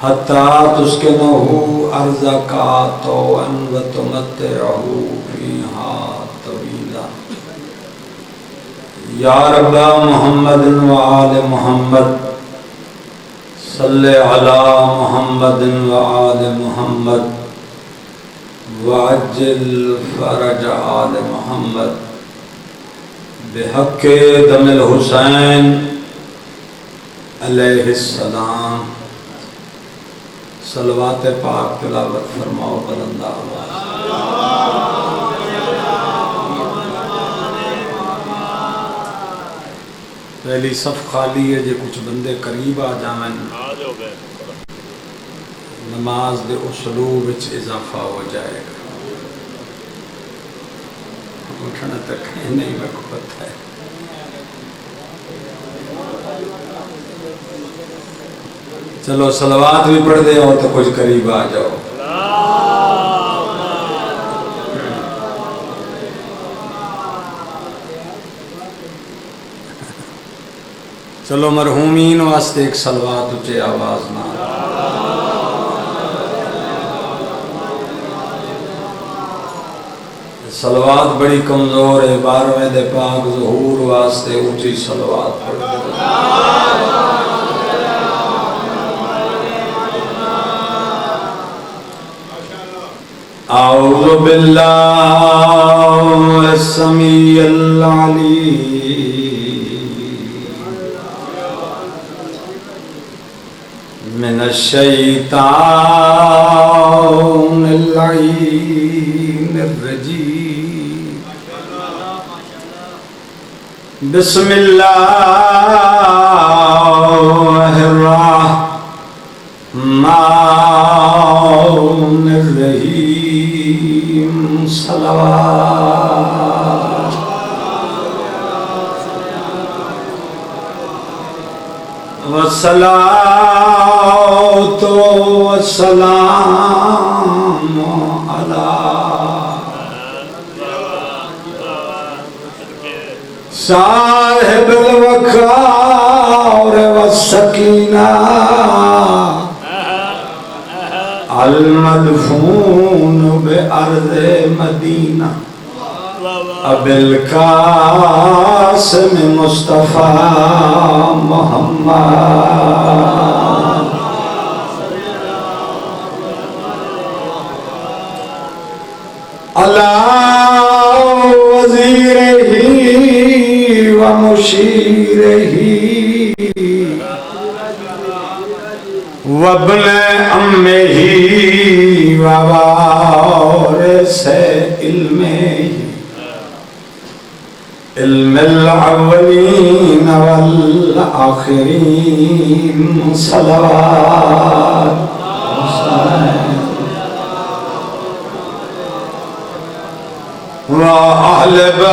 حتی تسکنہ ارضک طوعا وتمتعہ فیہا طویلا یا رب محمد وآل محمد صلی علی محمد وآل محمد وعجل فرج آل محمد بحق دم الحسین علیہ السلام. صلوات پاک تلاوت فرماؤ بلند آواز. پہلی صف خالی ہے جے کچھ بندے قریب آ جائیں نماز دے اسلوب وچ اضافہ ہو جائے گا. اٹھنا تک نہیں میں کو پتہ ہے. چلو صلوات بھی پڑھ دے ہو تو کچھ قریب آ جاؤ. چلو مرحومین واسطے ایک صلوات اچھے آواز نہ. صلوات بڑی کمزور ہے. 12ویں دے پاک ظہور واسطے اونچی صلوات پڑھ دے. اعوذ باللہ السمیع العلیم من الشیطان اللعین الرجیم. بسم اللہ الرحمن الرحیم. صلوات والصلاة والسلام علی صاحب الوقار والسکینہ المدفون بأرض مدینہ ابی القاسم مصطفیٰ محمد. علی وزیرہ ومشیرہ وابن امہ ووارث علمہ علم الاولین والآخرین. صلوات وأہل بیت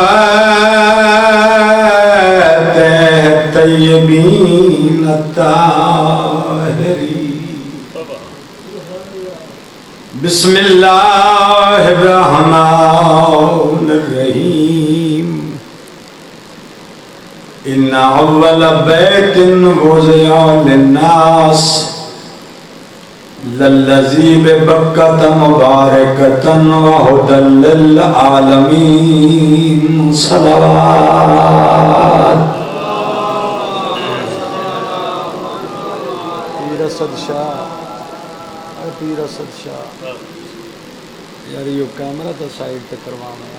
الطیبین الطاہرین. بسم اللہ الرحمن الرحیم. ان اول بیت وضع للناس للذی ببکۃ مبارکۃ وہدی للعالمین. صلوات. پیر اسد شاہ پیر اسد شاہ یار یہ کیمرہ تو سائڈ پہ کروانا ہے.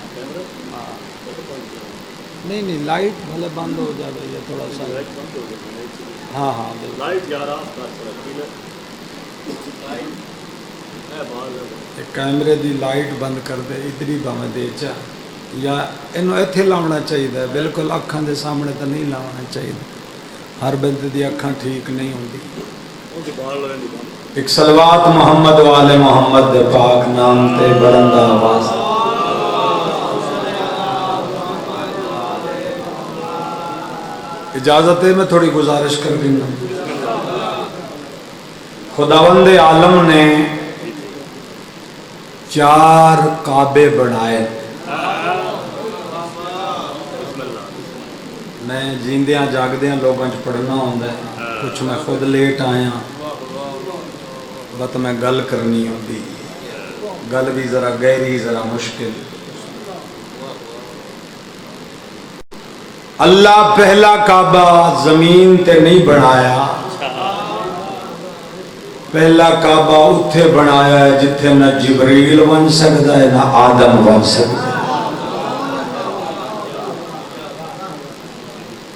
نہیں لائٹ بھلے بند ہو جائے یہ تھوڑا سا. ہاں لائٹ کیمرے دی لائٹ بند کر دے. ادھر بھاویں دے چا یا انہوں ایتھے لاؤنا چاہیے. بالکل اکھاں دے سامنے تو نہیں لاؤنا چاہیے. ہر بندے دی اکھاں ٹھیک نہیں ہوندی. ایک صلوات محمد والے محمد دے پاک نام تے بلند آواز. اجازت ہے میں تھوڑی گزارش کر دینا. خداوند عالم نے 4 کعبے بنائے. میں جیندیاں جاگدیاں لوگوں چ پڑھنا ہوندا ہے. کچھ میں خود لیٹ آیا بت میں گل کرنی ہوتی، گل بھی ذرا گہری ذرا مشکل۔ اللہ پہلا کعبہ زمین تے نہیں بنایا، پہلا کعبہ اتھے بنایا ہے جتھے نہ جبریل بن سکتا ہے نہ آدم بن سکتا ہے۔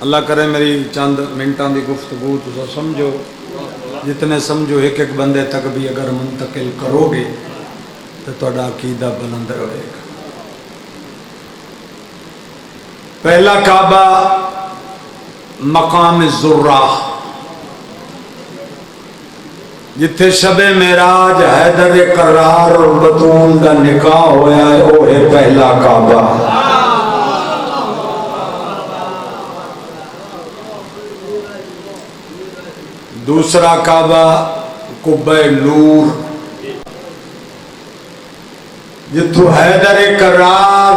اللہ کرے میری چند منٹاں دی گفتگو تو سمجھو، جتنے سمجھو ایک ایک بندے تک بھی اگر منتقل کرو گے تو تہاڈا عقیدہ بلند رہے گا۔ پہلا کعبہ مقام زرہ، جتھے شب معراج حیدر کرار اور بطول دا نکاح ہویا ہے، وہ ہے پہلا کعبہ۔ دوسرا کعبہ قبہ نور، جتھو حیدر کرار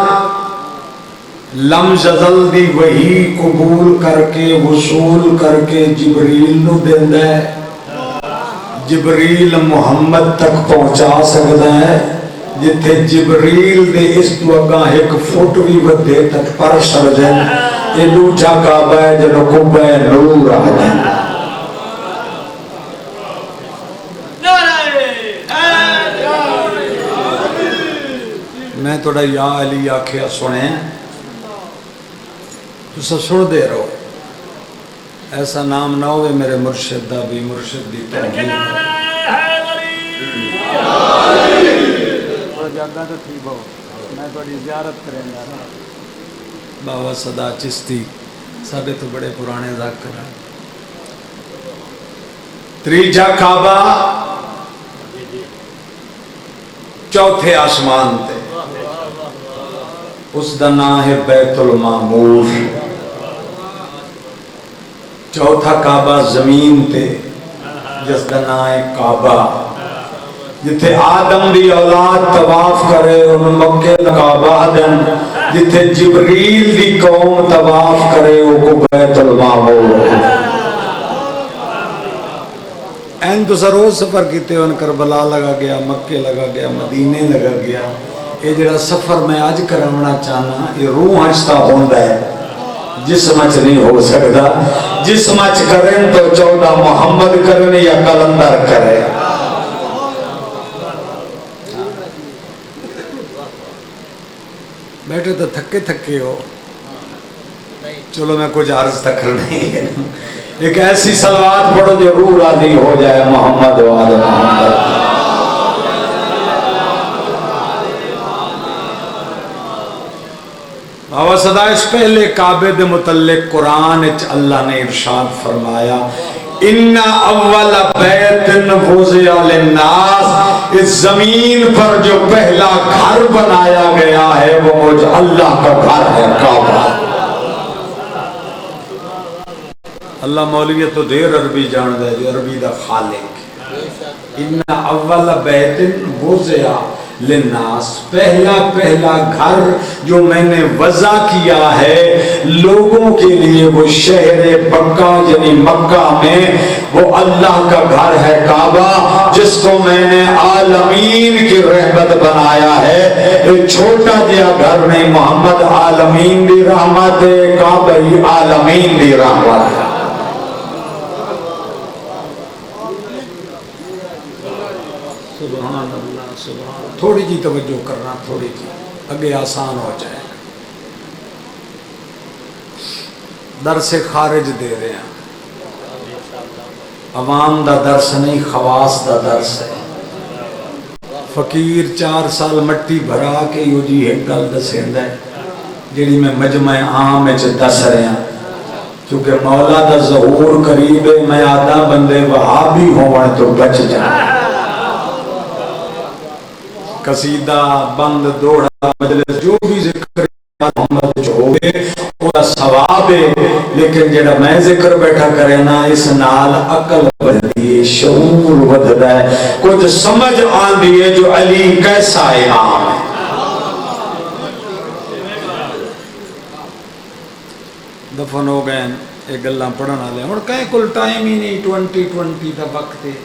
لمز ازل دی وحی قبول کر کے وصول کر کے جبریل نو دیندا ہے، جبریل محمد تک پہنچا سکتا ہے، جتھے جبریل دے اس تو اگاں ایک فٹ بھی ودے تک پر سکدے، یہ دوجا کعبہ ہے جنوں قبہ نور آخدے ہیں۔ میں تھوڑا یا علی آکھیا سنیں تو سن دے رہو، ایسا نام نہ ہوئے میرے مرشد دا بھی مرشد دی توہین۔ جاگا تو تھی بہو، میں تھوڑی زیارت کریں گا۔ بابا صدا چشتی ساڈے تو بڑے پرانے ذاکر ہیں۔ تریجا کعبہ چوتھے آسمان تے، اس دا نام ہے بیت المعمور۔ چوتھا کعبہ زمین تے، جس دا نام ہے کعبہ، جتھے آدم دی اولاد طواف کرے ان مکے دا کعبہ دن، جتھے جبریل دی قوم طواف کرے وہ کو بیت المعمور۔ این تو سروز سفر کیتے ان کربلا لگا گیا، مکے لگا گیا، مدینے لگا گیا۔ یہ جڑا سفر میں آج کرنا چاہنا یہ روح ہنستا ہوندا ہے، جسم اچ نہیں ہو سکتا۔ جسم اچ کریں تو 14 محمد کریں یا کلندر کرے۔ بیٹھے تو تھکے تھکے ہو، چلو میں کچھ عرض تک نہیں ہے، ایک ایسی صلوات پڑھو جو روح راضی ہو جائے، محمد و آل محمد۔ بابا صدا اس پہلے کعبے دے متعلق قرآن اچ اللہ نے ارشاد فرمایا، ان اول بیت وضع للناس، اس زمین پر جو پہلا گھر بنایا گیا ہے وہ مجھ اللہ کا گھر ہے، کعبہ۔ اللہ مولوی تو دیر عربی جان دے جو عربی دا خالق۔ ان اول بیت وضع للناس، پہلا گھر جو میں نے وضع کیا ہے لوگوں کے لیے، وہ شہر مکہ یعنی مکہ میں وہ اللہ کا گھر ہے کعبہ، جس کو میں نے عالمین کی رحمت بنایا ہے۔ ایک چھوٹا جہا گھر نہیں، محمد عالمین دی رحمت ہے، کعبہ ہی عالمین دی رحمت ہے۔ سبحان اللہ، سبحان، تھوڑی جی توجہ کرنا، تھوڑی جی اگے آسان ہو جائے۔ درس خارج دے رہے ہیں، عوام دا درس نہیں، خواص دا درس ہے۔ فقیر 4 سال مٹی بھرا کے یوں جی ایک گل دسیندا ہے جیڑی میں مجمع عام وچ دس رہا، کیونکہ مولا دا ظہور قریب ہے، میں آدھا بندے وہابی ہون تو بچ جائیں۔ قصیدہ بند دوڑا مجلس جو بھی ذکر محمد جو ہوئے وہ ثواب ہے، لیکن جڑا میں ذکر بیٹھا کرے نا اس نال عقل بڑھتی ہے، شعور بڑھتا ہے، کچھ سمجھ آندی ہے جو علی کیسا امام ہے۔ دفن ہو گئے یہ گلاں پڑھن والے، ہن کہیں کول ٹائم ہی نہیں، 2020 دا وقت ہے۔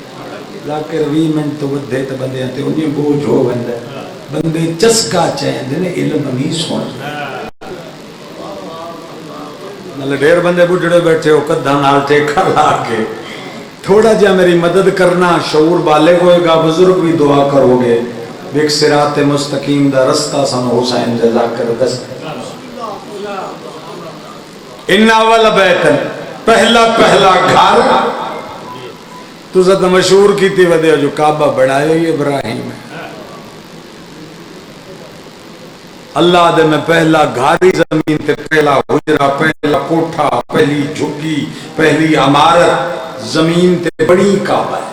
لاکھ 20 منٹ تو ودھے تو بندے تے انہیں بوجھ ہو ویندا بندے چسکا چاہندے نے علم نہیں سن نال ڈھیر بندے بڈھڑے بیٹھے ہو کدھا نال ٹیکا لا کے تھوڑا جا میری مدد کرنا شعور بالغ ہوئے گا بزرگ بھی دعا کرو گے ایک صراط مستقیم دا رستہ سن حسین جزاک دس ان اول بیت پہلا گھر تو زیادہ مشہور کی تھی ودے جو کعبہ بڑھایا یہ ابراہیم ہے اللہ دے میں پہلا گھاری زمین تے پہلا حجرہ پہلا کوٹھا پہلی جھگی پہلی عمارت زمین تے بڑی کعبہ ہے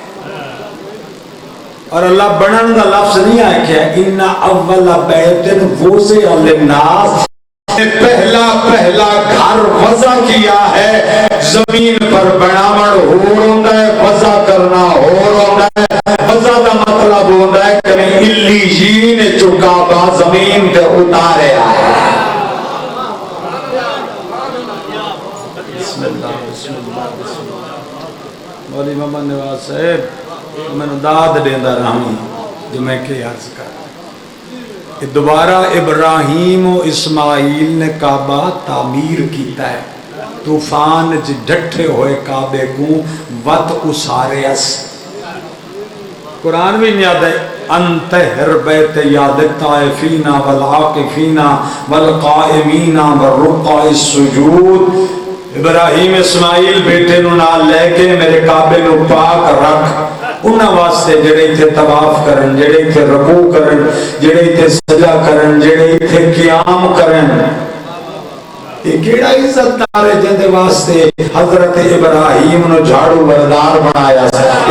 اور اللہ بنن دا لفظ نہیں آیا کہ ان اول بیت وضع للناس پہلا گھر وضع کیا ہے زمین پر بناوڑ ہو رہا ہے وضع کرنا ہو رہا ہے وضع دا مطلب ہوتا ہے کہ علیین چکا با زمین تے اتارے آیا بسم اللہ مولی محمد نواز صاحب میں نے داد دیندہ رہا جو میں کہ عرض کر دوبارہ ابراہیم و اسماعیل نے کعبہ تعمیر کیتا ہے طوفان ڈٹھے ہوئے کعبے کو وط اسارے اس قرآن بھی نہیں یاد ہے انتہر بیت یاد الطائفین والعاقفین والقائمین والرقع السجود ابراہیم اسماعیل بیٹے نو نال لے کے میرے کعبے نو پاک رکھ انہاں واسطے جڑے ایتھے طواف کرن جڑے ایتھے رکوع کرن جڑے ایتھے سجدہ کرن جڑے ایتھے قیام کرن یہ کیڑا عزت دار ہے جندے واسطے حضرت ابراہیم نو جھاڑو بردار بنایا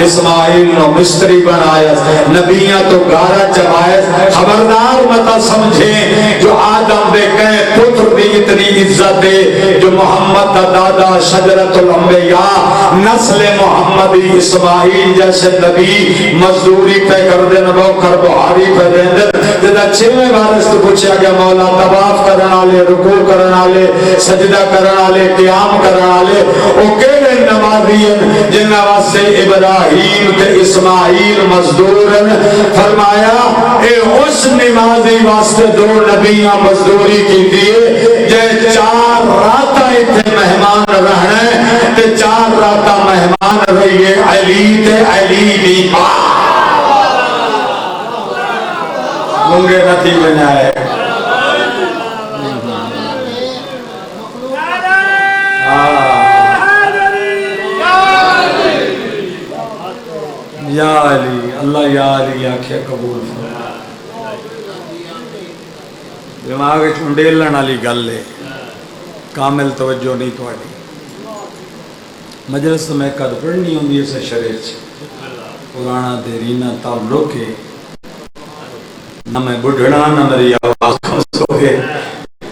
اسماعیل نو مستری بنایا نبیاں تو گارا چبایا خبردار متا سمجھیں جو آدم دے کہیں پتر دی اتنی عزت دے جو محمد دا دادا شجرت الانبیاء نسل محمدی اسماعیل جیسے نبی مزدوری پہ کر دے نبو کر بہاری پہ دیں دے جدہ چھویں وارث تو پوچھا گیا مولا طواف کرنا لے رکوع کرنا لے سجدہ کرنا لے قیام کرنا لے او کیڑے نمازین جنہ واسطے ابراہیم تے اسماعیل مزدورن فرمایا اے اس نمازی واسطے دو نبیاں مزدوری کی دیئے جے 4 راتہ اتھے مہمان رہنے تے 4 راتہ مہمان رہیے علی تے علی دی گنگے نتی بنائے یا علی اللہ یا علی آنکھیں قبول فرما دماغ چنڈیلن علی گل ہے کامل توجہ نہیں توڑی مجلس میں قد پڑھنی ہوں دی اسے شریف پرانا دیرینہ تعلق ہے نہ میں بڑھنا نہ میری آواز کھنسوگے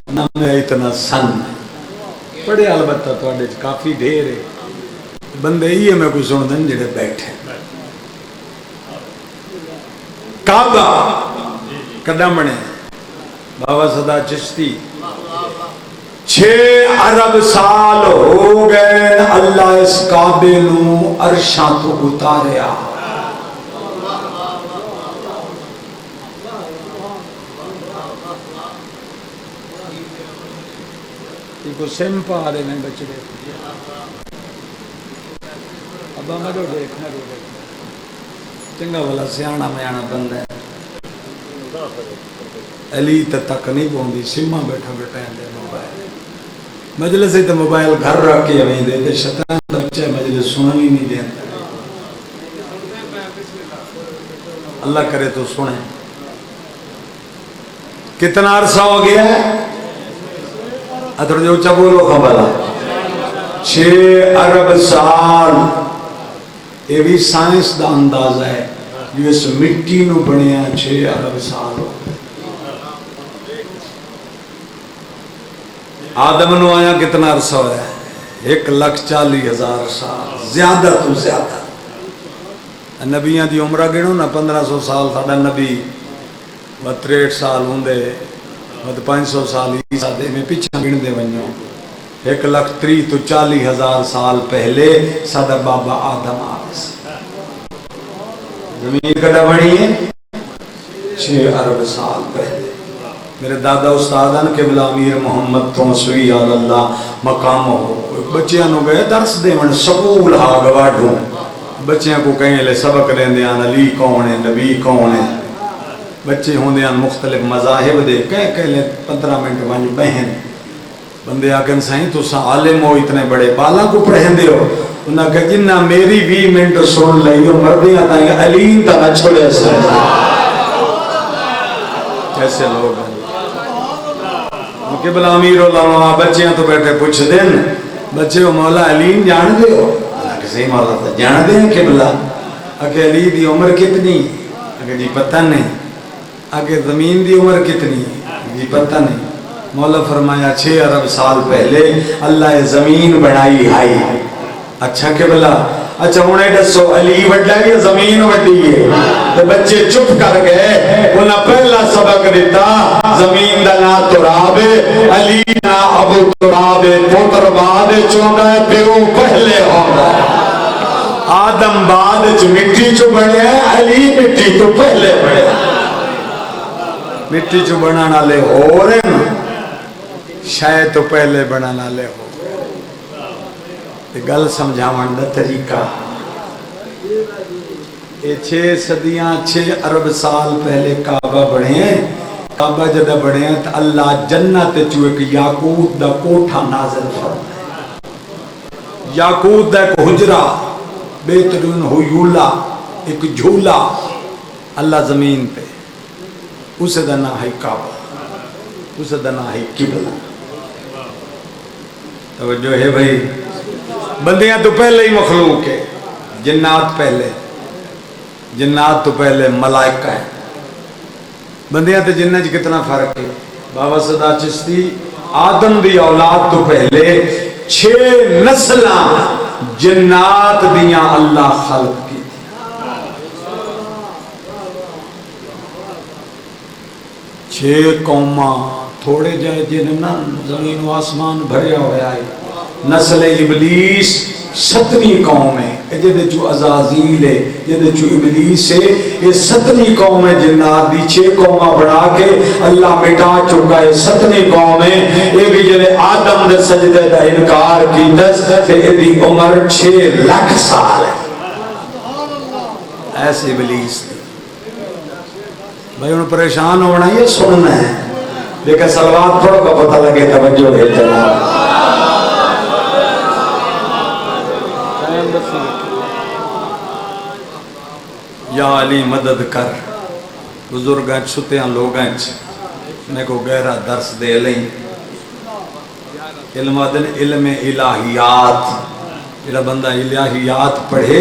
نہ میں اتنا سن پڑھے البتہ توڑے کافی ڈھیر ہے بندے ہی ہے میں کوئی سن دن جڑے بیٹھے کعبہ قدم بنے بابا صدا چشتی 6 ارب سال ہو گئے اللہ اس کعبے نو عرشاں تو اتاریا کو سم پا رہے میں بچڑے ابا مجھو دیکھنا رو دیکھنا چنگا والا سیانا میانا بند ہے علی تک نہیں پہنچی سما بیٹھا بیٹھا ہے موبائل مجلس ہی تو موبائل گھر رکھ کے ہمیں دے دے شیطان بچے مجلس سنن ہی نہیں دے اللہ کرے تو سنیں کتنا عرصہ ہو گیا ہے ادھر جو اچھا بولو خبر 6 ارب سال یہ بھی سائنس دا اندازہ ہے جو اس مٹی نو بنیا 6 ارب سال ہو آدم نو آیا کتنا عرصہ ہوا ہے 1,40,000 سال زیادہ تو زیادہ نبیاں دی عمرہ گنو نا 1500 سال ساڑا نبی 63 سال ہوں دے 500 سال عیسیٰ دے میں پیچھا گن دے ونیوں 1,30,000 تو 40,000 سال پہلے صدر بابا آدم آس زمین کدا بنی ہے 6 ارب سال پہلے. میرے دادا استادان قبلہ امیر محمد تونسوی اللہ مقام ہو بچیاں نو گئے درس دیون سکول ہا گواڈوں بچیاں کو کہیں لے سبق لیندے آن علی کون ہے نبی کون ہے بچے ہوندے آن مختلف مذاہب دے کہیں لے 15 منٹ ونج بہن بندے آکن سائیں تو سا عالم ہو اتنے بڑے بالا کو پڑھیں دے ہو انہاں کہ جنہ میری 20 منٹ سن لئی ہو مردی آتا ہے علی تا نہ چھوڑے سے کیسے لوگ ہیں قبلہ امیر علماء بچیاں تو بیٹھے پوچھ دیں بچے ہو مولا علی جان دے ہو کسی مولا تا جان دے ہیں قبلہ اگر علی دی عمر کتنی اگر جی پتہ نہیں اگر زمین دی عمر کتنی جی پتہ نہیں مولا فرمایا 6 ارب سال پہلے اللہ زمین بنائی ہائی اچھا قبلہ اچھا انہیں دسو علی وڈا ہے زمین وڈی ہے تو بچے چپ کر گئے انہیں پہلا سبق دیتا زمین دا نا تراب علی نا ابو تراب پوتر بعد چوندا ہے پیو پہلے ہوگا آدم بعد مٹی چو بڑھے علی مٹی تو پہلے بڑھے مٹی چو بنانا لے ہو رہے ہیں شاید تو پہلے بنانا لے ہو گل سمجھاون دا طریقہ یہ 6 صدیاں 6 ارب سال پہلے کعبہ بڑھے ہیں کعبہ جدہ بڑھے ہیں تو اللہ جنت چو ایک یاقوت دا کوٹھا نازل فرمائے یاقوت دا ایک حجرہ بہترین ہویولا ایک جھولا اللہ زمین پہ اسے دا نہ ہے کعبہ اسے دا نہ ہے قبلہ توجہ ہے بھائی بندیاں تو پہلے ہی مخلوق ہے جنات پہلے جنات تو پہلے ملائکہ ہے بندیاں تو جنہ جی کتنا فرق ہے بابا صدا چشتی آدم دی اولاد تو پہلے 6 نسلہ جنات دیاں اللہ خلق کی تھی 6 قوماں تھوڑے جائے جنہ زمین و آسمان بھریا ہویا ہے نسل ابلیس 7ویں قوم ہے جدے چو عزازیل ہے جدے چو ابلیس ہے یہ 7ویں قوم ہے جنات دی 6 قومہ بڑھا کے اللہ مٹا چکا ہے 7ویں قوم ہے یہ بھی جدے آدم دے سجدے دا انکار کی دس تے دی عمر 6 لاکھ سال ہے ایسے ابلیس دی بھائی انہوں پریشان ہونا یہ سننا ہے لیکن سلوات پڑھو کا پتہ لگے توجہ ہے جناب یا علی مدد کر بزرگاں چھتیاں لوگاں میں کو گہرا درس دے لیں علم دن علم الہیات جڑا بندہ الہیات پڑھے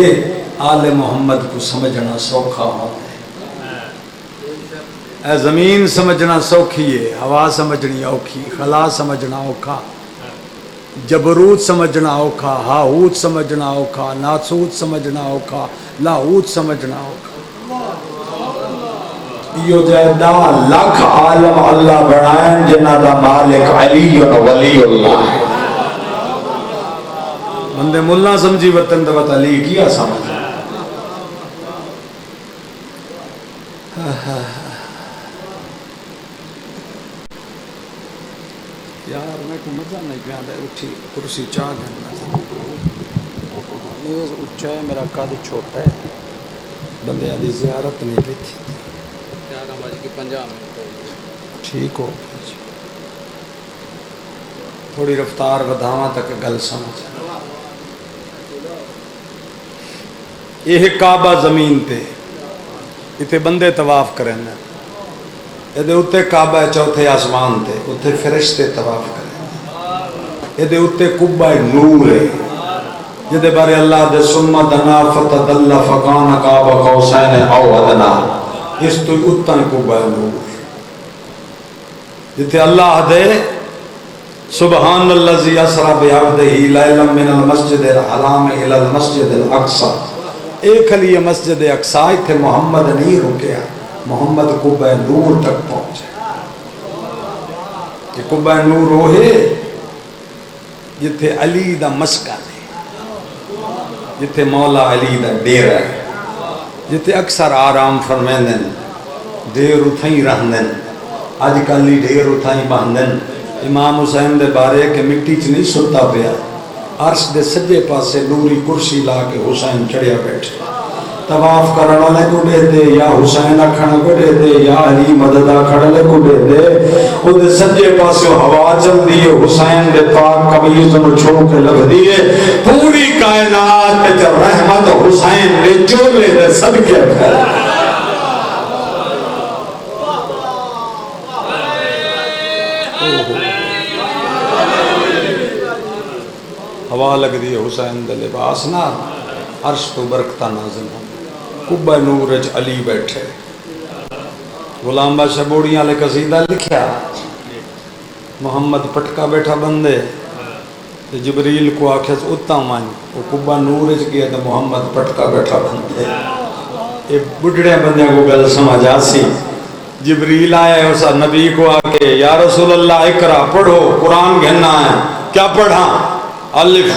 آل محمد کو سمجھنا سوکھا ہو اے زمین سمجھنا سوکھی ہے ہوا سمجھنی اوکھی خلا سمجھنا اوکھا جبروت سمجھنا اوکھا ہاہوت سمجھنا اوکھا ناسوت سمجھنا اوکھا لاہوت سمجھنا اوکھا یہ جائے 10 لاکھ عالم اللہ بنائیں جنہ دا مالک علی و ولی اللہ ہے بندے ملہ سمجھی وطن دوت علی کیا سمجھ یار میں کو مزہ نہیں پیاندہ اٹھی کرسی چاہ گھننا نیز اچھا ہے میرا قد چھوٹا ہے بندے آدھی زیارت نہیں لی تھی 11:50 ٹھیک ہو تھوڑی رفتار بدھاواں تک گل سمجھ یہ کعبہ زمین تے اتنے بندے طواف کریں یہ اتے کعبہ چوتھے آسمان تے اتے فرشتے طواف کریں یہ اتے قبہ نور ہے جدے بارے اللہ دے سمہ دنا فتدل فقان قاب قوسین او ادنا اس تو اتن قبہ نور جتے اللہ دے سبحان اللذی اسرا بعبدہ لیلا من المسجد الحرام الى المسجد الاقصی ایک لیے مسجد اقصی تھے محمد نہیں رکیا محمد قبہ نور تک پہنچے کہ قبہ نور ہوئے جتے علی دا مسکن ہے جتے مولا علی دا ڈیرہ ہے جتے اکثر آرام فرمیندن دیر اتھائی رہندن آج کل ہی دیر اتھائی باندن امام حسین دے بارے کہ مٹی چ نہیں ستا پیا عرش دے سجے پاسے نوری کرسی لا کے حسین چڑھیا بیٹھے طواف کرن والے کو دے دے یا حسین اکھن کو دے دے یا علی مدد کھڑے کو دے دے او دے سجے پاسے ہوا چل دی ہے حسین دے پاک قمیص نو چھو کے لگ دی ہے پوری کائنات تے رحمت حسین دے چولے دے صدقے پھیل ہوا لگ دی ہے حسین دے لباس نہ عرش تو برکتہ نازل ہوں کعبہ نور وچ علی بیٹھے غلام بادشاہ بوڑیاں لے قصیدہ لکھیا محمد پٹکا بیٹھا بندے جبریل کو آکھس اتا مان وہ کعبہ نور وچ گیا تو محمد پٹکا بیٹھا بندے یہ بڑھڑے بندے کو گل سمجھ آسی جبریل آیا اس نبی کو آکے یا رسول اللہ اقرا پڑھو قرآن گھننا ہے کیا پڑھا الف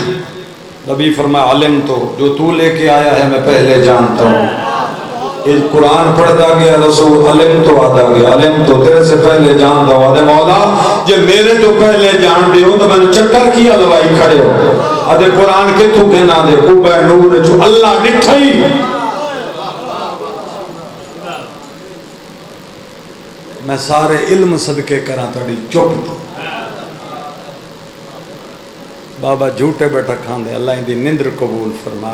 نبی فرمایا علم تو لے کے آیا ہے میں پہلے جانتا ہوں اس قرآن پڑھتا گیا رسول علم تو آتا گیا علم تو تیرے سے پہلے جانتا ہوں آدھے مولا جب میرے تو پہلے جان دے ہو تو میں نے چکر کیا لوائی کھڑے ہو آدھے قرآن کے تو کہنا دے کعبہ نور جو اللہ ڈٹھائی میں سارے علم صدقے کرا تڑی چپ تو بابا جھوٹے بیٹھا کھان دے اللہ اندی نندر قبول فرما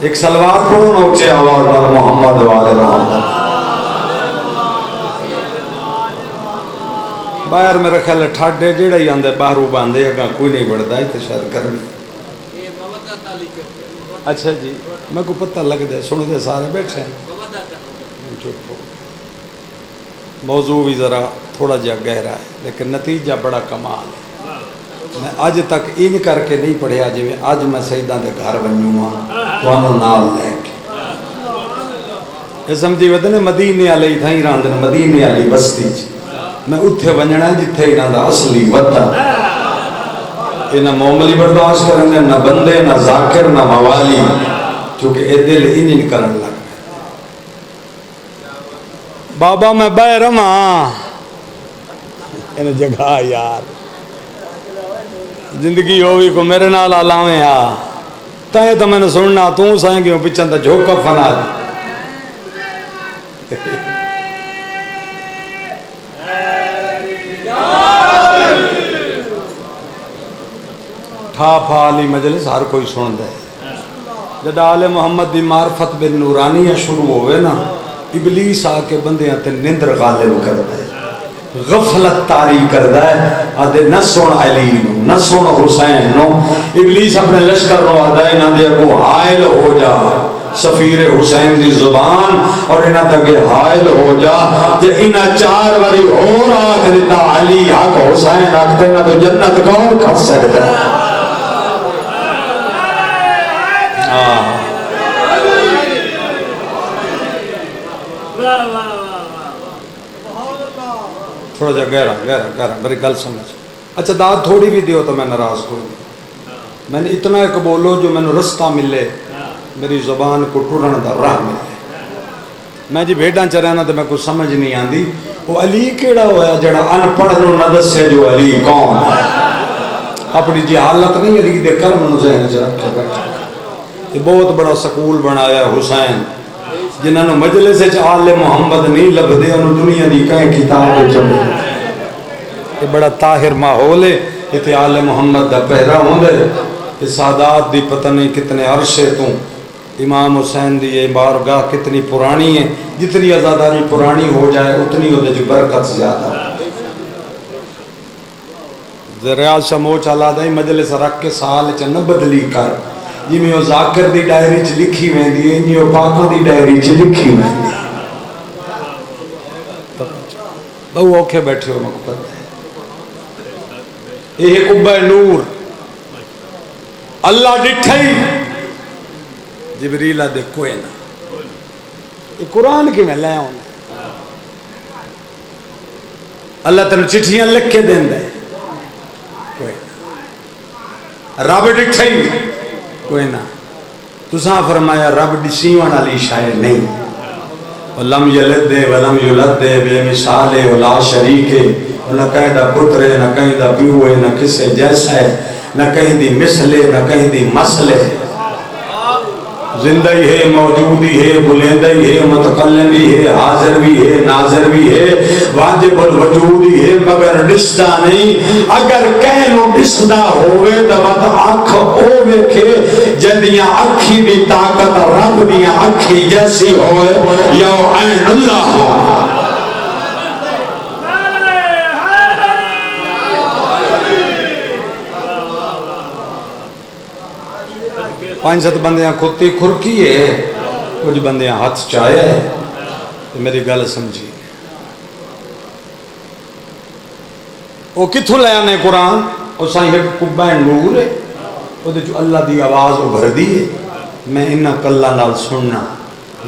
ایک سلوات پڑھو نوچے آواز پر محمد والے محمد باہر میرے خیال ٹھاڈے جیڑا ہی آندے باہرو باندے اگا کوئی نہیں بڑھتا ہے تو شاید کرنی اچھا جی میں کو پتہ لگ دے سنو دے سارے بیٹھے ہیں موضوع بھی ذرا تھوڑا جا گہرا ہے لیکن نتیجہ بڑا کمال ہے میں آج تک ان کر کے نہیں پڑھیا جی میں آج میں سیدہ دے گھر بنیوں ہاں توانو نال لے کے یہ سمجھی ودنے مدینے علی تھا ہی راندن مدینے علی بستی میں اتھے بنجنا جتھے ہی راندہ اصلی وطن یہ نہ معاملی برداشت کرنے نہ بندے نہ ذاکر نہ موالی چونکہ اے دل انہیں کرن لگ بابا میں بہرم ہاں انہیں جگہ یار زندگی ہوئی کو میرے نال آلاویں آ تائیں تو میں نے سننا تو سائیں گے پچھن تا جھوکا فنا دی ٹھا پھا علی مجلس ہر کوئی سن دے جد آل محمد دی معرفت بن نورانیہ شروع ہوئے نا ابلیس آ کے بندیاں تے نندر غالب کر دے غفلت تاری کردہ ہے آدھے نہ سن علی نو نہ سن حسین نو ابلیس اپنے لشکر نو آدھے نہ دے کو حائل ہو جا سفیر حسین دی زبان اور انہ تک حائل ہو جا جے انہ چار وری اور آخر تا علی حق حسین رکھتے نہ تو جنت کون کھا سکتا ہے تھوڑا جا گہرا میری گل سمجھ اچھا داد تھوڑی بھی دیو تو میں ناراض کوئی نہیں میں نے اتنا ایک بولو جو میں نے رستہ ملے میری زبان کو ٹرن دا راہ ملے میں جی بھیڑاں چرہنا تو میں کچھ سمجھ نہیں آندی وہ علی کیڑا ہویا جڑا ان پڑھ نو نہ دسے جو علی کون ہے اپنی جی حالت نہیں علی دے کرم ذہن چ رکھے بیٹھا یہ بہت بڑا سکول بنایا حسین جنہاں نو مجلس آل محمد نہیں لب دے انہوں دنیا دی کہیں کتاب چلے یہ بڑا طاہر ماحول ہے یہ آل محمد دا پہرا ہوں دے یہ سادات دی پتہ نہیں کتنے عرصے تو امام حسین دی یہ بارگاہ کتنی پرانی ہے جتنی ازاداری پرانی ہو جائے اتنی ہو دے جو برکت زیادہ ریاض شموچ اللہ دائی مجلس رکھ کے سال چا نہ بدلی کر جی میں وہ ذاکر دی ڈائری چ لکھی میں دی جی وہ پاکوں دی ڈائری چ لکھی میں دی بہو اوکھے بیٹھے ہو میں کو پتہ ہے یہ قبہ نور اللہ ڈٹھائی جبریلہ دے کوئی نہ یہ قرآن کی میں لے ہوں اللہ تنو چٹھیاں لکھ کے دیں دے کوئی نہ رب ڈٹھائی کوئی نہ تساں فرمایا رب ڈسیون والی شاعر نہیں، لم یلد ولم یولد بے مثال ولا شریک، نہ کہیں دا پتر ہے، نہ کہیں دا پیو ہے، نہ کسے جیسا ہے، نہ کہیں دی مثل ہے، نہ کہیں دی مسل ہے، زندہی ہے، موجودی ہے، بلندی ہے، متکلمی ہے، حاضر بھی ہے، ناظر بھی ہے، واجب الوجودی ہے، مگر ڈستا نہیں۔ اگر کہنو ڈستا ہوئے دبت آنکھ اوے کے جدیاں اکھی بھی طاقت رب دیاں اکھی جیسی ہوئے یا عین اللہ ہو۔ 5-7 بندیاں کھوتی کھرکی ہے، کچھ بندیاں ہاتھ چاہے ہے، تو میری گل سمجھی۔ وہ کتھو لے آنے قرآن؟ وہ سائیں ایک کبہ نور ہے، وہ جو اللہ دی آواز ابھر دی ہے، میں انہاں کلہ نال سننا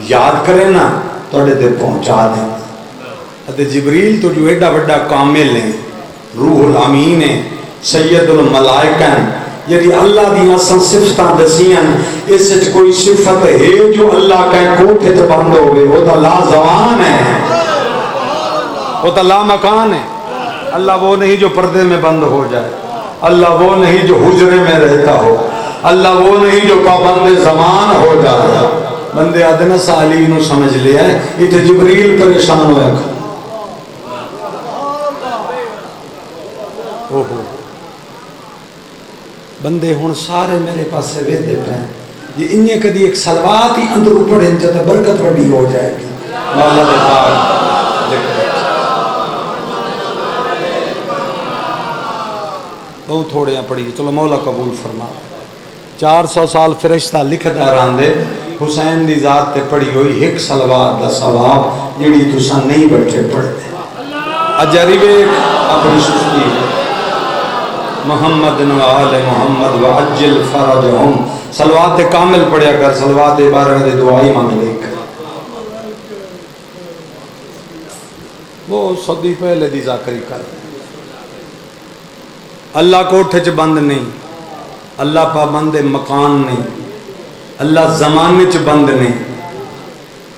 یاد کرے نا توڑے دے پہنچا دیں۔ ادھے جبریل تو جو ایڈا بڑا کامل ہیں، روح الامین ہیں، سید الملائکہ ہیں، یعنی اللہ دی اصل صفتاں دسیاں، اس سے کوئی صفت ہے جو اللہ کا کوٹھے تے بند ہوئے، وہ تو لا زبان ہے، وہ تو لا مکان ہے۔ اللہ وہ نہیں جو پردے میں بند ہو جائے، اللہ وہ نہیں جو حجرے میں رہتا ہو، اللہ وہ نہیں جو پابند زمان ہو جائے۔ بندے آدھنا سالی انہوں سمجھ لیا ہے، یہ تو جبریل پریشان ہوئے کھا۔ بندے ہون سارے میرے پاس سے ویدے پہن، یہ انہیں کدی ایک سلوات ہی اندر اوپڑیں جاتا برکت بڑی ہو جائے گی۔ مولا دے پاک ذکر بہت تھوڑے ہیں پڑھی، چلو مولا قبول فرما۔ 400 سال فرشتہ لکھتا راندے حسین دی ذات تے پڑھی ہوئی ایک سلوات دا ثواب جڑی تساں نہیں بیٹھے پڑھ دے۔ اجاری بے اپنی سستی ہے محمد و آل محمد وعجل فرجہم، صلوات کامل پڑھیا کر، صلوات بارہ دے دعائی مانگ لے کر۔ وہ صدی پہلے دی ذاکری کر۔ اللہ کوٹھے چ بند نہیں، اللہ پابند مکان نہیں، اللہ زمانے چ بند نہیں،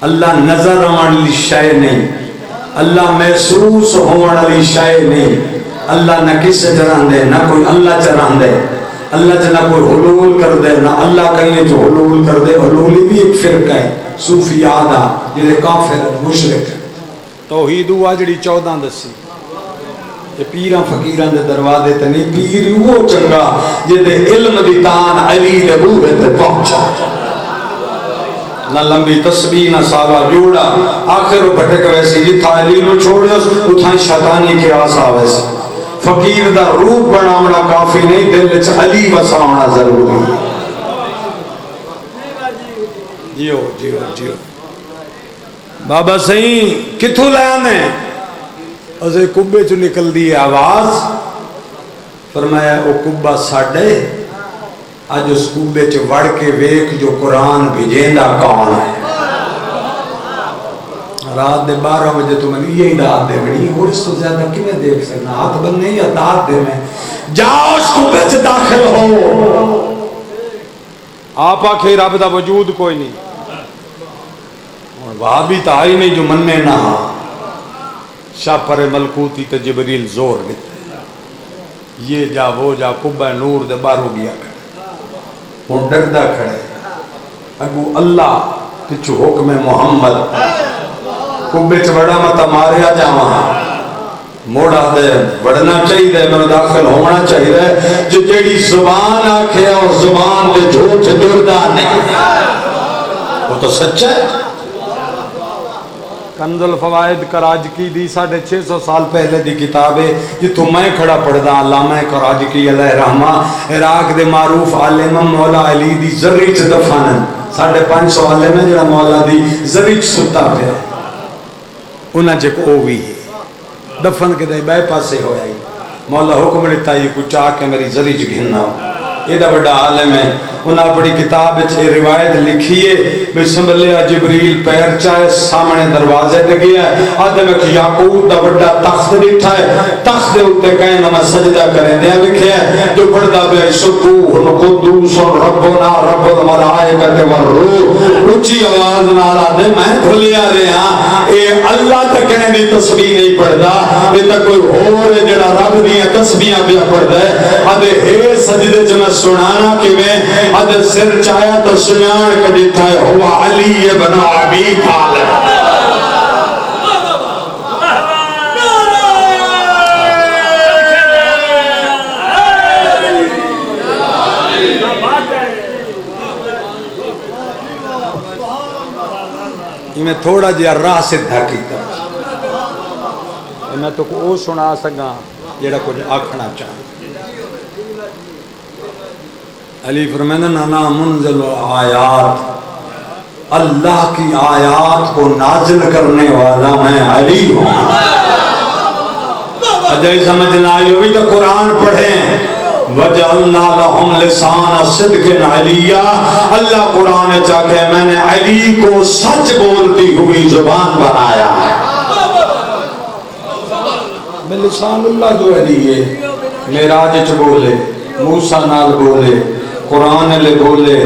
اللہ نظر آن لی شے نہیں، اللہ محسوس ہون والی شے نہیں، اللہ نہ کس سے چران دے، نہ کوئی اللہ چران دے، اللہ چ نہ کوئی حلول کر دے، نہ اللہ کہیں جو حلول کر دے۔ حلولی بھی ایک فرقہ ہے صوفیادہ جنہیں کافر مشرک۔ توحید واجڑی 14 دسی، یہ پیران فقیران دے دروازے تے نہیں، پیر وہ چنگا جدے علم دی تان علی دے بوہے تے پہنچا، نہ لمبی تسبیح نہ سالا جوڑا، آخر وہ بھٹک ویسی جتھا علی نو چھوڑے اتھائیں شیطانی کے آسا ویسی۔ فقیر دا روح بناونا کافی نہیں، دل چ علی وساونا ضروری ہے۔ جیو جیو جیو بابا سہیں کتھو لے آنے؟ اسے کبے چو نکل دی آواز، فرمایا او کبہ ساڑھے، آج اس کبے چو وڑ کے ویک جو قرآن بھیجیندہ کون ہے۔ رات دے 12 بجے تو میں یہ داد دے بڑی، اور اس تو زیادہ کیوں دیکھ سکنا، ہاتھ بننے یا داد دے میں جاؤ اس کبے چو داخل ہو۔ آپ آکھے رب دا وجود کوئی نہیں، وہاں بھی تاہی نہیں جو مننے نہ ہاں۔ شاہ پر ملکوتی تے جبریل زور دیتے، یہ جا وہ جا کبہ نور دے بارو گیا کھڑے، وہ ڈردہ کھڑے، اگو اللہ پچھو حکم محمد، کبے چوڑا متا ماریا جا وہاں، موڑا دے بڑھنا چاہی دے، میں داخل ہونا چاہی دے، جو جیڑی زبان آکھے اور زبان دے جھوٹ ڈردہ نہیں، وہ تو سچ ہے۔ کنز الفوائد کراجکی دی 650 سال پہلے دی کتابیں جتوں میں کھڑا پڑھدا، علامہ کراجکی علیہ رحمہ عراق دے معروف عالم مولا علی دی زرعی چ دفن، 550 عالم ہے جڑا مولا دی زرعی چ ستا پیا، انہاں چ کو بھی دفن کے دے بے پاسے ہویا ہی، مولا حکم دیتا ہے کو چاہ کے میری زرعی چ گھننا، یہ بڑا عالم ہے. انہاں اپنی کتاب یہ روایت لکھی ہے بھی سنبھلیا جبریل پیر چاہے سامنے دروازے تے گیا آدم ایک یاقوت دا بڑا تخت ڈٹھا ہے تخت دے اوتے کہنا میں سجدہ کریں دیا لکھیا ہے جو پڑھدا پیا سبوح قدوس ربنا رب الملائکۃ والروح اونچی آواز نال آدے میں بھولیا رہا اے اللہ تے کہنے دی تسبیح نہیں پڑھدا اے تے کوئی اور ہے جڑا رب دی تسبیحاں پیا پڑھدا ہے آدے اے سجدے وچ میں سنانا کیویں آدھے سر چاہیا تو سنیان کا دیتا ہے ہوا علی ابن ابی طالب. میں تھوڑا جہا راہ سدھا کیتا میں تو وہ سنا سکا جڑا کچھ آکھنا چاہوں. علی فرمانا نانا منزل آیات اللہ کی آیات کو نازل کرنے والا میں علی ہوں. اجائی سمجھنا آئیو بھی تو قرآن پڑھیں وَجَعَلْنَا لَهُمْ لِسَانَ صِدْقٍ عَلِيًّا. اللہ قرآن چاہتے میں نے علی کو سچ بولتی ہوئی زبان بنایا ہے. میں لسان اللہ جو علی ہے معراج چ بولے موسیٰ نال بولے قرآن لے بولے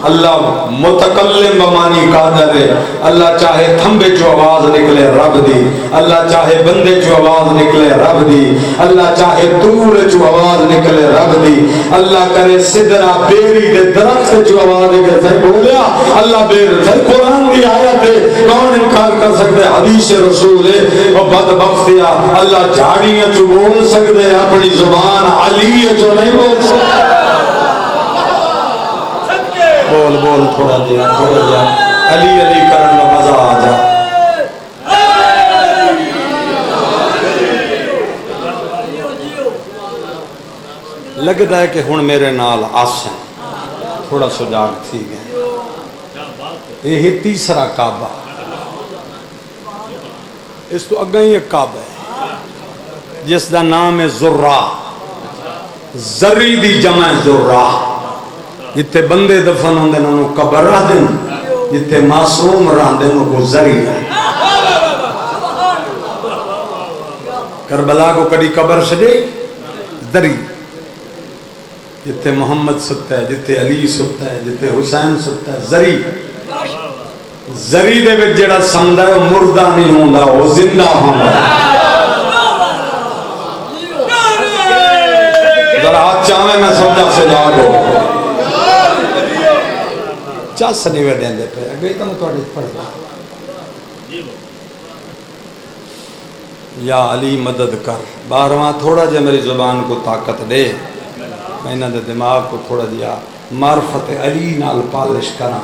اللہ متکلم بمانی قادر ہے. اللہ چاہے تھمبے جو آواز نکلے رب دی اللہ چاہے بندے جو آواز نکلے رب دی اللہ چاہے دور جو آواز نکلے رب دی اللہ کرے صدرہ بیری دے درخت جو آواز نکلے تھے بولیا اللہ بیر تھے قرآن دی آیت ہے کون انکار کر سکتے حدیث رسول ہے اور بدبختیا اللہ جھاڑیاں جو بول سکتے اپنی زبان علی جو نہیں بول سکتے. بول بول تھوڑا دیا علی علی کرن کا مزہ آ جا. لگتا ہے کہ ہن میرے نال آسن تھوڑا سجاگ تھی گئے. یہ تیسرا کعبہ اس تو اگیں ایک کعبہ ہے جس دا نام ہے زرہ. زری دی جمع زرہ. جتے بندے دفن ہوندے انہوں قبر رہ دیں جتے معصوم رہ دیں انہوں کو زری ہے. کربلا کو کڑی قبر سجے زری جتے محمد ستا ہے جتے علی ستا ہے جتے حسین ستا ہے زری. زری دے وچ جڑا سمدا ہے مردہ نہیں ہوندا وہ زندہ ہوندا ہے. ذرا ہاتھ چاہے میں سمجھا سے جاگو چاس نہیں وے دیں دے پہ اگئی تو میں توڑی پڑھ گا. یا علی مدد کر. بارہواں تھوڑا جے میری زبان کو طاقت دے میں انہاں دے دماغ کو تھوڑا دیا معرفت علی نال پالش کرا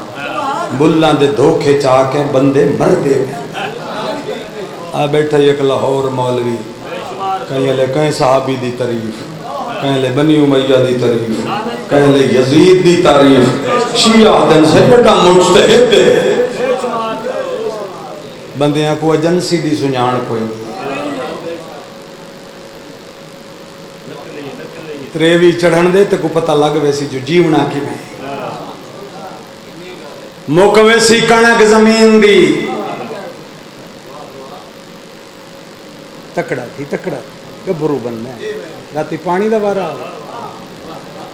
بلّاں دے دھوکے چاہ کے بندے مر دے گئے. آ بیٹھا ایک لاہور مولوی کہیں لے کہیں صحابی دی تعریف کہیں لے بنی امیہ دی تعریف کہیں لے یزید دی تعریف شیعہ دن سے بڑا مجتہد ہے. بندیاں کو ایجنسی دی سنجان کوئی تریوی چڑھن دے تے کو پتہ لگ ویسی جو جیونا کی میں موک ویسی کنک زمین دی تکڑا تھی تکڑا گبرو بننا ہے راتی پانی دا وارا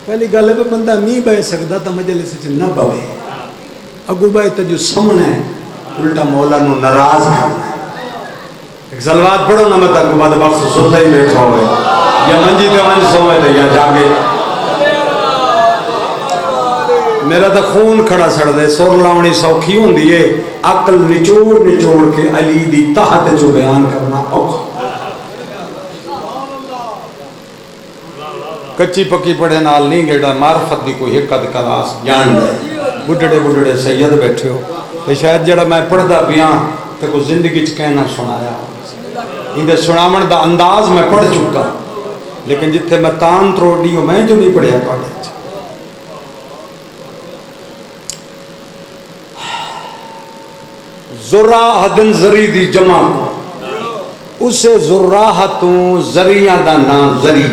پہلی گل ہے بندہ نہیں بہ سکتا تو مجلس سے نہ بوے اگو بھائی تو جو سمنا ہے الٹا مولا نو ناراض کرنا ہے. ایک سلوات پڑھو نہ مت اگو بعد وقت سوتا ہی بیٹھا ہوئے یا منجی پہ منج سوئے تھے یا جاگے. میرا تو خون کھڑا سڑ دے سر لاؤنی سوکھی ہوں دیئے عقل نچوڑ نچوڑ کے علی دی تحت جو بیان کرنا اوکھا. کچی پکی پڑھے نال نہیں گیڑا معرفت دی کوئی حقت کلاس جان دے. بڑھڑے بڑھڑے سید بیٹھے ہو یہ شاید جڑا میں پڑھدا پیاں تے کو زندگی چ کہنا سنایا اندے سنامن دا انداز میں پڑھ چکا لیکن جتھے میں تان تروڑی ہوں میں جو نہیں پڑھیا پڑھے. زراحتن زری دی جمع اسے زراحتوں زریعہ دا نام زری.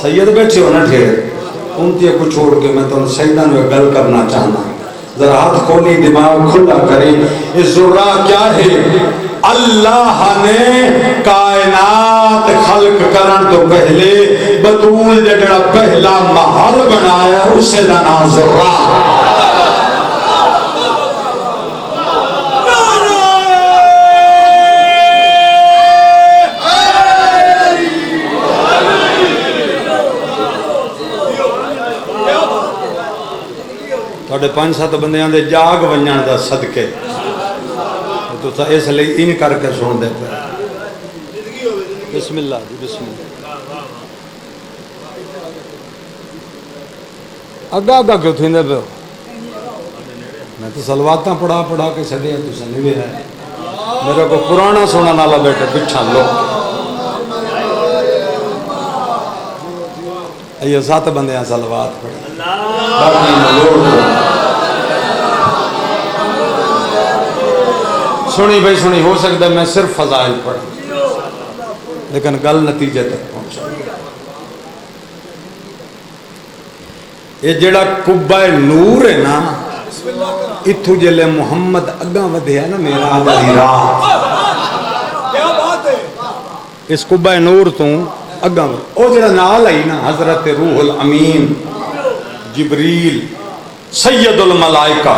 سید بیٹھے ہو نا ٹھیرے امتی کو چھوڑ کے میں تو سیدان میں گل کرنا چاہنا ذرا ہاتھ کھولی دماغ کھلا کریں. اس ذرا کیا ہے؟ اللہ نے کائنات خلق کرن تو پہلے بطول جڑا پہلا محل بنایا اسے دا نام ذرا. تھوڑے 5-7 بندیاں دے جاگ ونجن دا صدقے تو اس لئے ان کر کے سن دے پہ. بسم اللہ جی بسم اللہ. اگا اگا کیوں تھی پہ میں تو سلواتاں پڑھا کے سڑیا تو سنوے ہے میرے کو پرانا سونا نالا بیٹھے پچھا لو. یہ 7 بندیاں سلوات پڑھیں باقی لوڑ سنی بھائی سنی. ہو سکتا ہے میں صرف فضائل پڑھوں لیکن گل نتیجے تک پہنچا. یہ جڑا قبہ نور ہے نا اتھو جلے محمد اگاں ودھیا نا میرا آدھی راہ اس قبہ نور تو اگاں او جڑا نال آئی نا حضرت روح الامین جبریل سید الملائکہ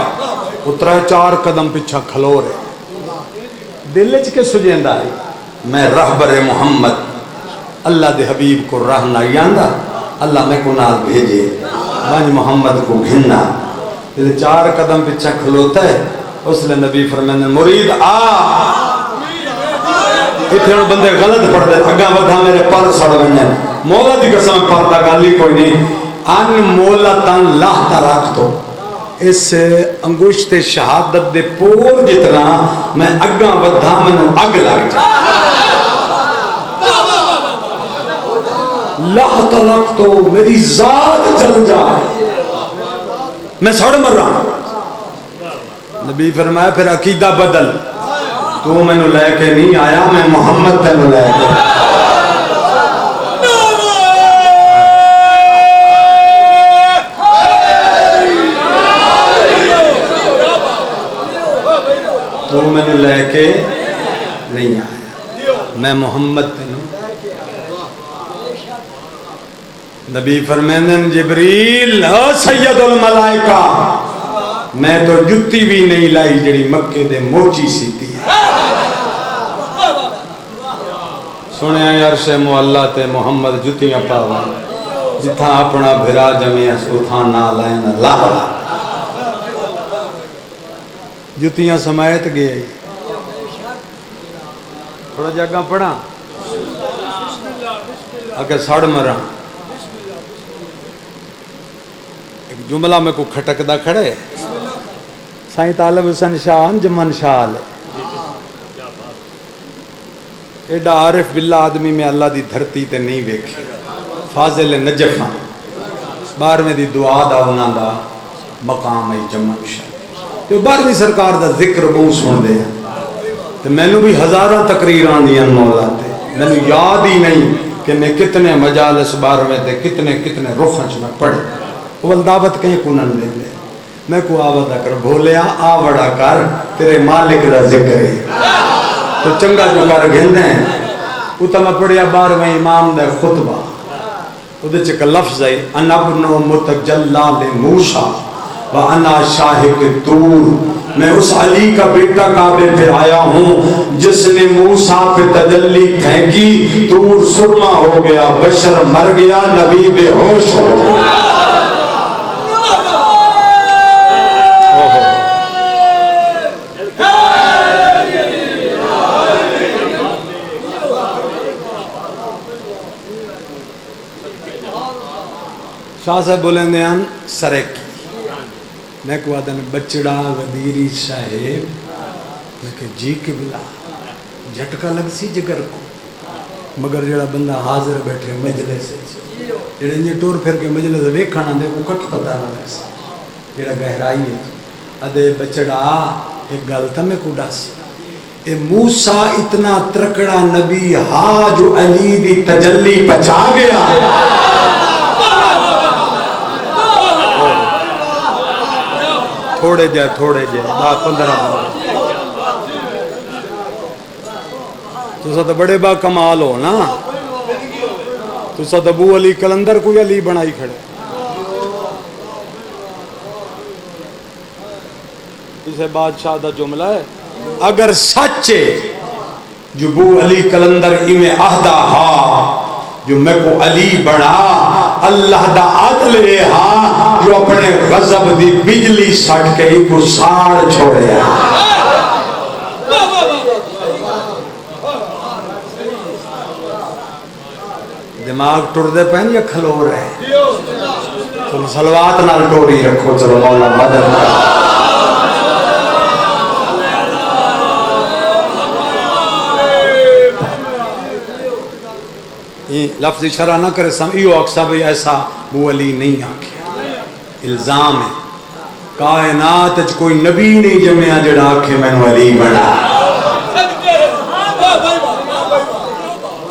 اترا 4 قدم پیچھا کھلو رہے دل کے سجیندہ ہے میں رہبر محمد اللہ دے حبیب کو رہنا یاندہ اللہ میں کو نال بھیجے بنج محمد کو گھننا. دل 4 قدم پیچھا کھلوتا ہے اس لئے نبی فرمانے مرید آ اتنے بندے غلط پڑھ دے اگاں بدھا میرے پر سڑ بنجن مولا دی قسم پڑھتا گالی کوئی نہیں ان مولتاً لاہتا رکھ دو اس انگشت شہادت دے پور جتنا میں اگاں بدھا میں اگ لگ جائے لاہتا رکھ دو میری ذات جل جائے میں سڑ مر رہا ہوں. نبی فرمایا پھر عقیدہ بدل تو میں نے لے کے نہیں آیا میں محمد تے لے کے تو میں نے لے کے نہیں آیا میں محمد تے نبی فرمانے جبریل سید الملائکہ میں تو جتی بھی نہیں لائی جڑی مکے دے موچی سی تھی سنے عرش مولا تے محمد جتیاں پاوا جتھاں اپنا بھرا جمعیہ اتھاں نہ لائن لاہا جتیاں سمایت گئے تھوڑا جگہ پڑھا اگر سڑ مرا ایک جملہ میں کو کھٹک دا کھڑے سائیں طالب حسین شاہ انجمن شاہ لے ایڈا عارف باللہ آدمی میں اللہ دی دھرتی تے نہیں ویکھے فاضل نجف بار میں دی دعا دا انہاں دا مقام ہے جمن شاہ تو بارہویں سرکار دا ذکر بہت سن دے تو میں نے بھی ہزاراں تقریران دیاں مولا تے میں نے یاد ہی نہیں کہ میں کتنے مجالس 12ویں تے کتنے رخنچ میں پڑھے اول دعوت کہیں کنن دے لے میں کو آوازہ کر بھولیا آوڑا کر تیرے مالک دا ذکر ہے تو چنگا جو کر گھندے ہیں اتھا میں پڑھیا 12ویں امام دا خطبہ ادھے چکا لفظ ہے ان ابن متجلہ لموسیٰ وَأَنَا شَاهِدُ الطُّورِ میں اس علی کا بیٹا کعبے پہ آیا ہوں جس نے موسیٰ پہ تجلی پھینکی طور سرما ہو گیا بشر مر گیا نبی بے ہوش ہو گیا. شاہ صاحب بولیں دے ہم سرکی میں کو آدھا بچڑا ودیری صاحب کہ جی قبلہ جھٹکا لگ سی جگر کو مگر جڑا بندہ حاضر بیٹھے مجلس جڑا انجھے ٹور پھر کے مجلس ویکھانا دے کو کٹ پتا نہ لگ سی جڑا گہرائی ہے ادھے بچڑا ایک گالتا میں کو ڈاسی اے موسیٰ اتنا ترکڑا نبی ہاں جو علی دی تجلی بچا گیا تھوڑے جے 10-15 تو بڑے با کمال ہو نا. تو ابو علی کلندر کوئی علی بنائی کھڑے. اسے بادشاہ دا جملہ ہے اگر سچے جو ابو علی کلندر ایویں عہدہ ہا جو میں کو علی بنا اللہ دا عدل اے ہا جو اپنے غضب دی بجلی سٹ کے ایک ساڑ چھوڑے ہا. دماغ ٹر دے پہن یا کھلو رہے تم صلوات نال ٹوری رکھو. چلو مولا مدد کر. لفظ شرع نہ کرے سمعیو اقصا بھی ایسا ابو علی نہیں آکھے. الزام ہے کائنات کوئی نبی نہیں جمعہ جڑا آکھے میں نے علی بنا.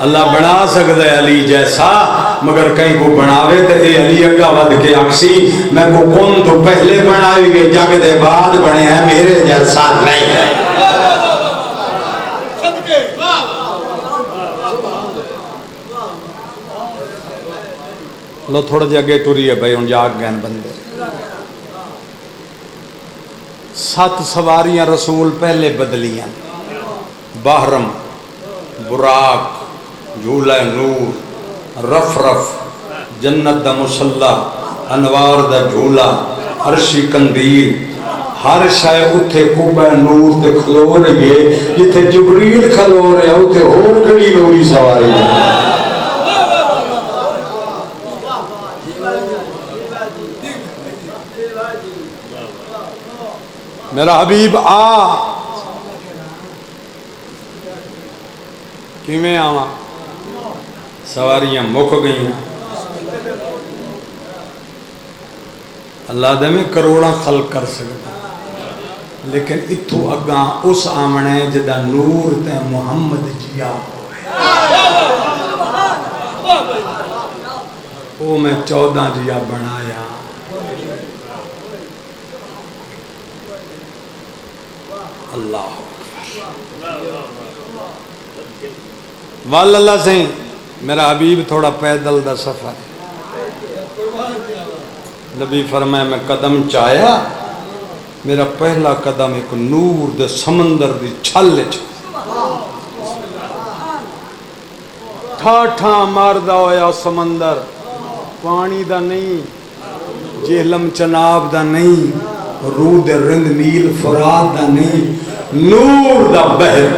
اللہ بنا سکتا ہے علی جیسا مگر کہیں کو بناوے تو اے علی اگا ود کے اکسی میں کو کون تو پہلے بناوے گے جگ دے بعد بنے ہیں میرے جیسا نہیں ہے. لو تھوڑا جا اگے ٹری ہے بھائی ہوں جاگ گئے بندے. 7 سواریاں رسول پہلے بدلیاں بحرم براق جھولا نور رف جنت دا مصلح انوار دا جھولا عرشی کندیل ہر شے اتھے کوبہ نور تے کھلو رہی ہے. جتھے جبریل کھلو رہے ہیں اتھے اور کڑی نوری سواری ہے. میرا حبیب آ کیویں آواں سواریاں مک گئیں. اللہ دے میں کروڑاں خلق کر سکتا لیکن اتھو اگاں اس آمنے جدا نور تے محمد جیا ہوئے او میں 14 جیا بنایا. اللہ وال اللہ سے میرا حبیب تھوڑا پیدل دا سفر. نبی فرمائے میں قدم چاہیا میرا پہلا قدم ایک نور دے سمندر دی چھل ٹھاٹھا ماردا ہویا سمندر پانی دا نہیں جہلم چناب دا نہیں رود رنگ نیل فرات دا نہیں نور دا بہر.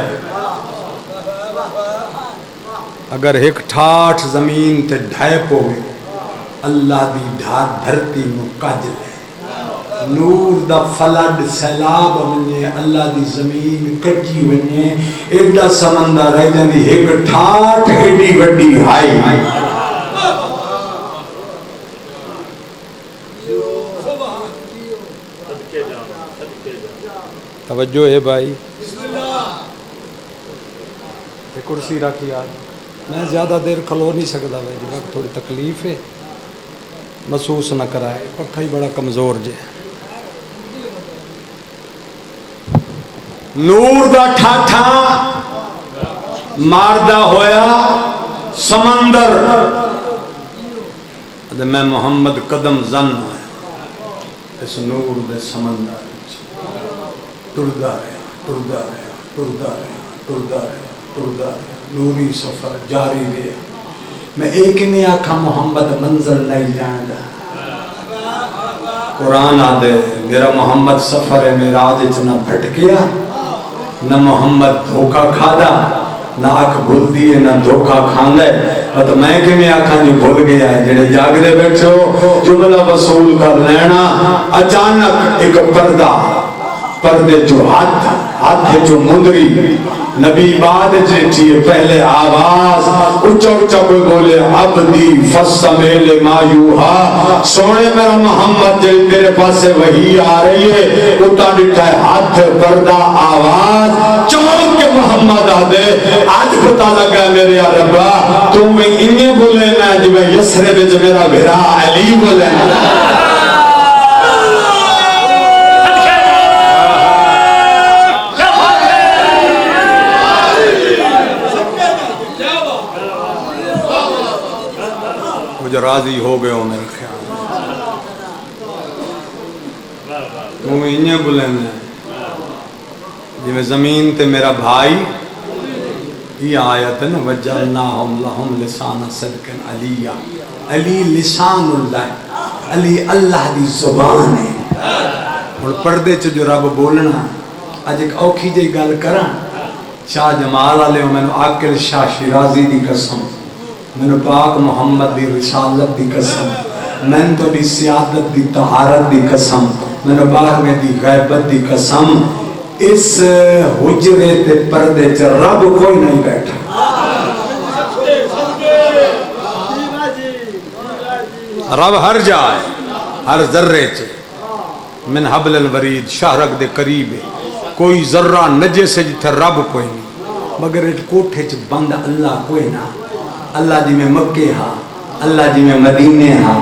اگر ایک ٹھاٹھ زمین تے ڈھائے پوے اللہ دی ڈھار دھرتی مقاج لے. نور دا فلڈ سیلاب ونجے اللہ دی زمین کٹی ونجے ایڈا سمندر ہے جنہی ایک ٹھاٹھ ایڈی وڈی ہائی. توجہ ہے بھائی. یہ کرسی رکھ یار میں زیادہ دیر کھلو نہیں سکتا بھائی جی وقت تھوڑی تکلیف ہے محسوس نہ کرائے پکھا ہی بڑا کمزور جے. نور دا ٹھاٹھا ماردا ہویا سمندر میں محمد قدم زن ہویا اس نور دے سمندر ٹردا رہا نوری سفر جاری رہا. میں ایک نہیں آکھا محمد منزل نہیں جانا. قرآن آدھے میرا محمد سفر ہے میرا آدھے نہ بھٹکیا نہ محمد دھوکہ کھادا نہ آنکھ بھول دیئے نہ دھوکہ کھاندے. تو میں کہ میں آنکھا نہیں بھول گیا ہے جنہیں جاگ دے بیٹھے ہو جملہ وصول کر لینا. اچانک ایک پردے جو ہاتھ جو مندری نبی بعد چیئے پہلے آواز اچھا اچھا کوئی بولے عبدی فسمیل مایوہا سونے میرا محمد جل تیرے پاس سے وہی آ رہی ہے اتا ڈٹھا ہے ہاتھ پردہ آواز چونک کے محمد آدھے آج پتا لگا میرے عربہ تو میں انہیں بولے نا جو میں یسرے بچ میرا بھرا علی بولے نا راضی ہو گئے ہو میرے خیال تم انہیں بلند ہے جی میں زمین تے میرا بھائی یہ آیت ہے نا وَجَعَلْنَاهُمْ لَهُمْ لِسَانَ صِدْقٍ عَلِيًّا علی لسان اللہ علی اللہ دی زبان ہے اور پردے چ جو رب بولنا اج ایک اوکھی جی گل کراں شاہ جمال والے میں عاقل شاہ شیرازی دی قسم میں پاک محمد دی رسالت دی قسم میں تو دی سیادت دی طہارت دی قسم میں باغ میں دی غیبت دی قسم اس حجرے تے پردے چ رب کوئی نہیں بیٹھا رب ہر جائے ہر ذرے چ من حبل الورید شہرک دے قریب کوئی ذرہ نجے سے جتھے رب کوئی نہیں مگر ایک کوٹھے چ بند اللہ کوئی نہ اللہ جی میں مکے ہاں اللہ جی میں مدینے ہاں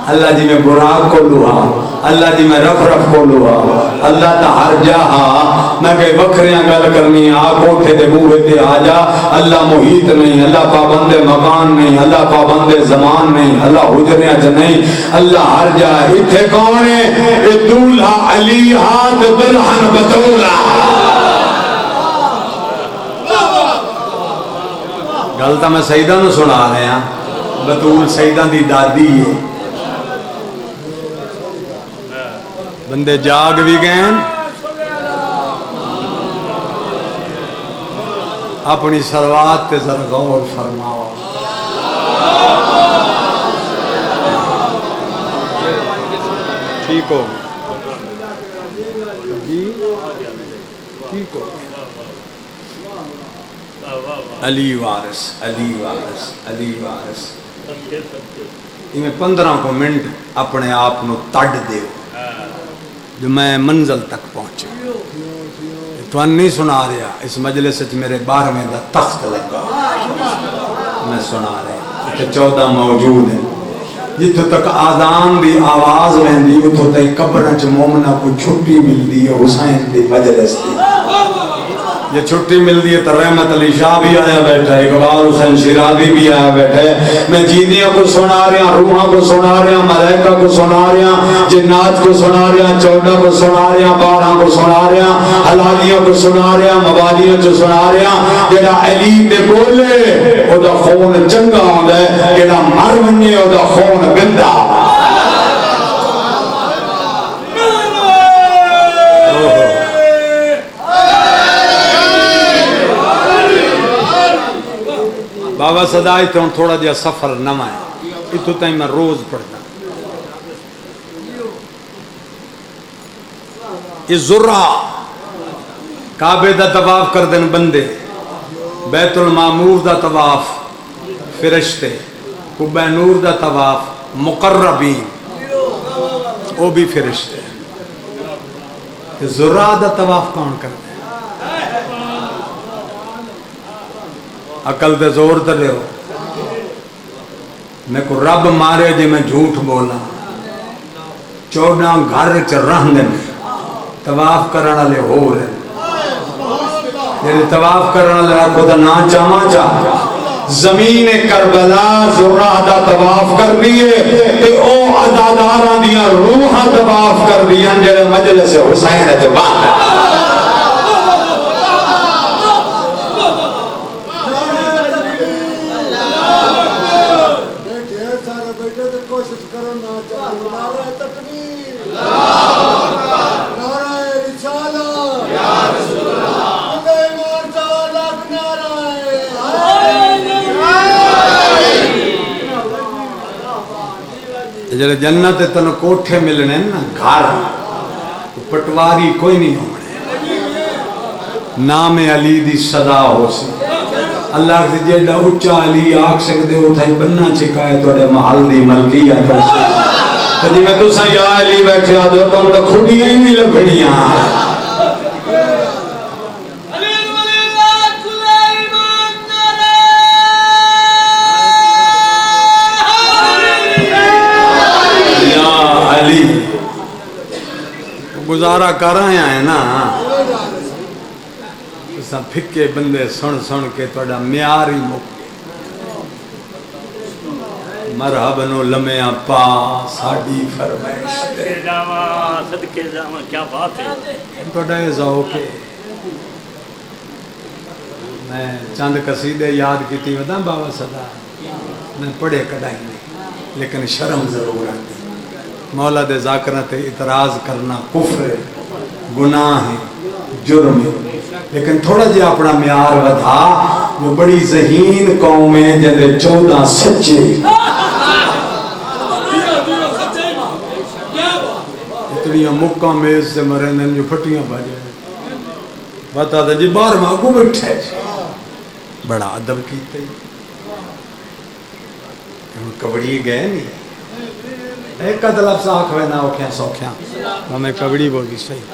اللہ جی میں براق کو لوہا اللہ جی میں رف رف کو لوہا اللہ تا ہر جا ہاں میں کئی وکھریاں گل کرنی آ کوٹھے دے بوہے تے آ جا اللہ محیط نہیں اللہ پابند مکان نہیں اللہ پابند زمان نہیں اللہ حجریاں چ نہیں اللہ ہر جا اتھے کون ہے اے دولہا علی ہاتھ برہن بطولہ گلتا میں سیدہ نو سنا رہے ہیں بطول سیدہ دی دادی ہے بندے جاگ بھی گئے اپنی سروات تے ذرا غور فرماؤ ٹھیک ہو جی ٹھیک ہو علی وارث علی وارث علی وارث میں 15 کو منٹ اپنے آپ نو تڑ دیو جو میں منزل تک پہنچے تو نہیں سنا رہا اس مجلس سے میرے 12ویں دا تخت لگا میں سنا رہا کہ 14 موجود ہیں جتوں تک آذان دی آواز رہندی اتوں تک قبر چ مومنہ کو چھٹی ملتی ہے حسین دی مجلس دی یہ چھٹی ملتی ہے تو رحمت علی شاہ بھی آیا بیٹھا ہے اقبال حسین شیرازی بھی آیا بیٹھا ہے میں جینیوں کو سنا رہا روحاں کو سنا رہا ملائکہ کو سنا رہا جنات کو سنا رہا 14 کو سنا رہا 12 کو سنا رہا حلالیوں کو سنا رہا موالیوں کو سنا رہا جڑا علی تے بولے او دا خون چنگا ہوندا ہے جڑا مر ونجے او دا خون گندا بابا صدای تو تھوڑا جہا سفر نواں ہے اتو تائیں میں روز پڑھنا یہ ذرہ کعبے دا طواف کر دن بندے بیت المعمور دا طواف فرشتے قبہ نور دا طواف مقربین وہ بھی فرشتے ذرہ دا طواف کون کرتے عقل دے زور تے لے ہو میں کو رب مارے جے میں جھوٹ بولا 14 گھر چ رہندے طواف کرن والے ہو رہے جے طواف کرن والے کو دا نا چاواں چا زمین کربلا ذرہ دا طواف کر دیے تے او عزاداراں دیاں روحاں طواف کر دیاں جڑے مجلس حسین تے باہر جلے جنت تن کوٹھے ملنے نا گھر پٹواری کوئی نہیں ہونے نام علی دی صدا ہو سی اللہ سے جیڑا اچھا علی آگ سکتے ہو تھا بننا چکائے توڑے محل دی ملکیت تو جی میں تو سا یا علی بیٹھے آدھو تم تو کھڑی ہی نہیں لگڑیاں گزارا کر رہے ہیں نا پھکے بندے سن سن کے توڑا میاری مرحبا نو لمیا پا ساڈی فرمائش تے صدقے جاواں کیا بات ہے تہاڈا یہ ذوق ہے میں چند قصیدے یاد کیتی ودا بابا صدا میں پڑھے کڈائی نہیں لیکن شرم ضرور آتی مولا دے ذاکرہ تے اعتراض کرنا کفر ہے گناہ ہے جرم ہے لیکن تھوڑا جی اپنا معیار ودھا جو بڑی ذہین قوم ہے جندے 14 سچے اتنی مکہ میز سے مرندن جو پھٹیاں بجے بتا تھا جی بار ماں کو بیٹھے بڑا ادب کیتے ہم کبڑی گئے نہیں ایک کا لفظ آکھوے نہ اوکھیاں سوکھیاں ہمیں کبڑی بولی صحیح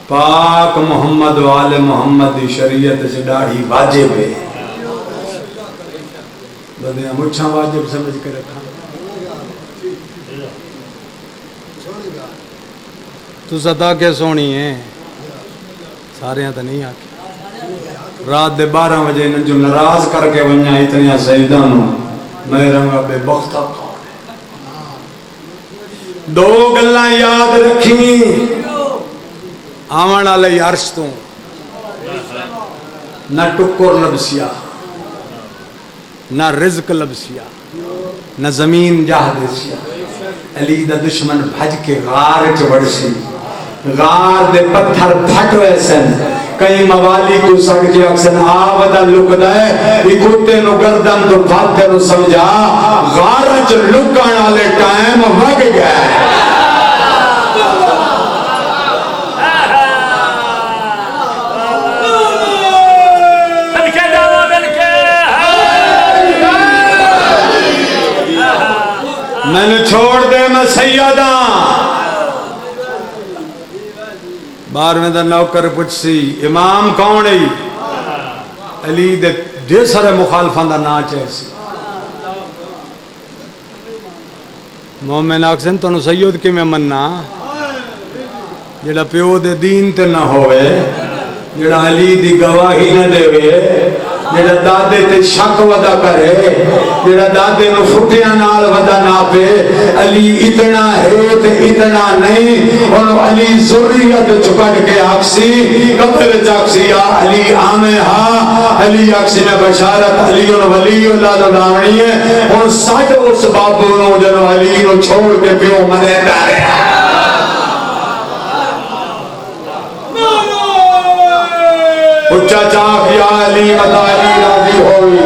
پاک محمد وال محمد دی شریعت سے ڈاڑھی واجب ہے بندیاں مچھاں واجب سمجھ کے رکھا تو ستا کے سونی ہے سارے ہاں تو نہیں آکے رات دے 12 بجے انہوں جو ناراض کر کے ونیا اتنیا سیدانوں میں رنگا بے بختہ کون ہے 2 گلاں یاد رکھی آوان علی عرش تو نہ ٹکر لبسیا نہ رزق لبسیا نہ زمین جاہ دیسیا علی دا دشمن بھج کے غار چوڑسی غار دے پتھر پھٹ ویسن کئی موالی کو سکجے اکسن آودہ لک دائے اکوتے نو گردن تو پھاتے نو سمجھا غارج لکان آلے ٹائم وگ گئے میں نے چھوڑ دے میں سیداں 12ویں دا نوکر پچھسی امام کون ہے علی دے سارے مخالفان دا نا چیسی مومن آکسن تو نو سید کی میں مننا جڑا پیو دے دین تے نہ ہوئے جڑا علی دی گواہی نہ دے ہوئے جڑا دادے تے شک ودا کرے جڑا دادے نو فٹیاں نال ودا نہ پے علی اتنا ہے تے اتنا نہیں اور علی ذریت چکٹ کے آکسی قبر چاکسی یا علی آمیں ہاں علی آکسی نے بشارت علی ولی اللہ دا دامنی ہے اور ساٹھ اس بابو نو جنو علی نو چھوڑ کے پیو منے دارے اچھا چاک یا علی متا علی راضی ہوئی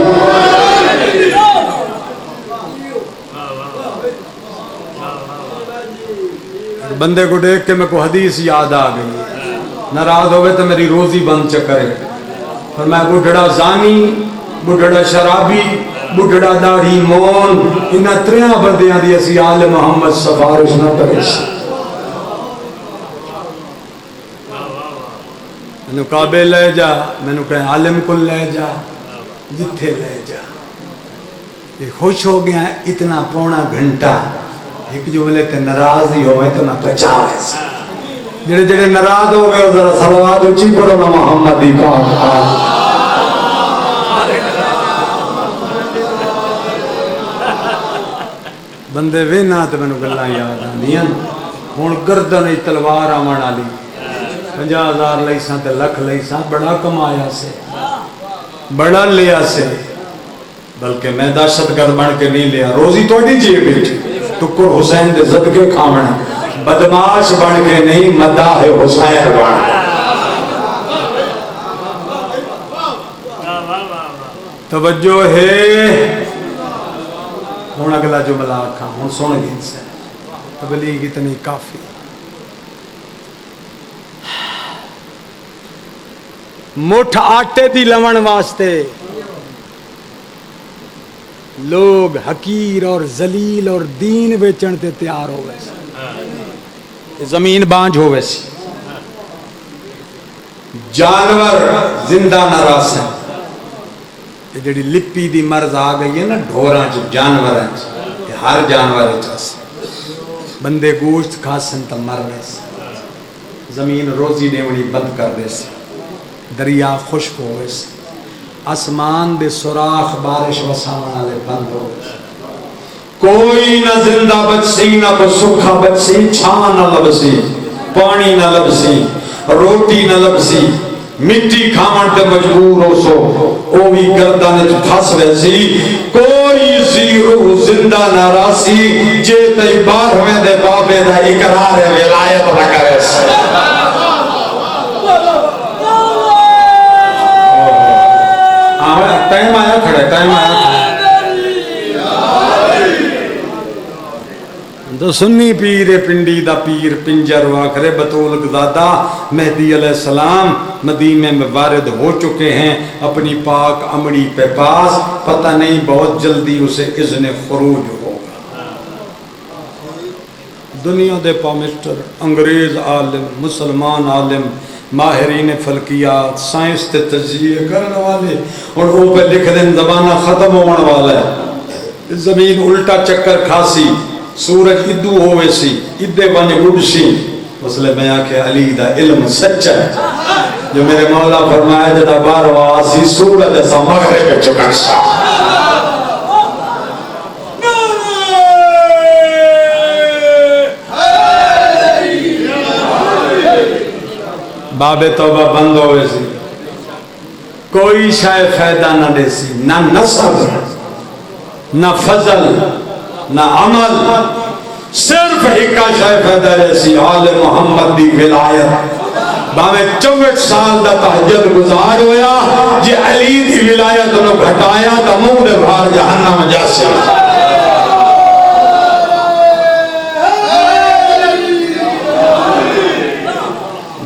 بندے کو دیکھ کے میں کو حدیث یاد آ گئی ناراض ہوئے تو میری روزی بند چکرے اور میں بڑھڑا زانی بڑھڑا شرابی بڑھڑا داڑھی مون انہاں 3 بندیاں دی اسی آل محمد سفارش نہ پریش میں نے کعبے لے جا میں نے کہا عالم کو لے جا جتھے لے جا یہ خوش ہو گیا اتنا پونا گھنٹا ایک جو ملے تے ناراض ہی ہوئے تو نہ پچاوے جڑے جڑے ناراض ہو گئے ذرا صلوات اچھی پڑھو نہ محمد دی پاک بندے وینا تے مینوں گلاں یاد آندیاں ہن گردن تلوار آون والی 50,000 لئیساں تے لکھ لئیساں بڑا کمایا سے بڑا لیا سے بلکہ میں دہشت گرد بن کے نہیں لیا روزی توڑی جیے بیٹھی ٹکر حسین دے صدقے کھاونا بدماش بن کے نہیں مداح حسین بن توجہ ہے ہون اگلا جملہ آکھا ہون سن گئی سے تبلیغ اتنی کافی مٹھ آٹے دی لون واسطے لوگ حقیر اور ذلیل اور دین بیچن تے تیار ہو گئے زمین بانج ہو گئے جانور زندہ نہ راسن یہ جڑی لپی دی مرض آ گئی ہے نا ڈھوراں جو جانور ہیں ہر جانور بندے گوشت کھاسن تا مر رہے سے زمین روزی دیونی بند کر دے سے دریا خشک ہوئے سے آسمان دے سوراخ بارش وساون والے بند ہو گئے کوئی نہ زندہ بچسی نہ کو سکھا بچسی، چھان نہ لبسی، پانی نہ لبسی، روٹی نہ لبسی، مٹی کھاون تے مجبور ہو سو او بھی گردن وچ پھس ویسی، کوئی سی روح زندہ نہ راسی جے تے 12ویں دے بابے دا اقرار ولایت نہ کرے سی۔ ٹائم آیا کھڑے، ٹائم آیا کھڑے۔ تو سنی پیر پنڈی دا پیر پنجر واکرے بطول گزادہ مہدی علیہ السلام مدینے میں وارد ہو چکے ہیں اپنی پاک امڑی پہ پاس، پتہ نہیں بہت جلدی اسے اذن خروج ہوگا۔ دنیا دے پامسٹر، انگریز عالم، مسلمان عالم، ماہرین فلکیات، سائنس تے تجزیے کرنے والے، اور وہ پہ لکھ دیں زمانہ ختم ہونے والا ہے، زمین الٹا چکر کھاسی، سورج ادو ہوئے سی، ادے بنے اڑ سی، مسئلہ میں آکھے علی دا علم سچا ہے جو میرے مولا فرمایا جدا باروا آسی سورج ایسا مغرب چکر سا۔ باب توبہ بند ہوئے سی، کوئی شاید فائدہ نہ دے سی، نہ نصب نہ فضل نہ عمل، صرف ایکا شاید فائدہ دے سی، آل محمد دی ولایت۔ باوے 64 سال دا تہجد گزار ہویا جے علی دی ولایت انہوں گھٹایا تا منہ دے بھار جہنم جیسے۔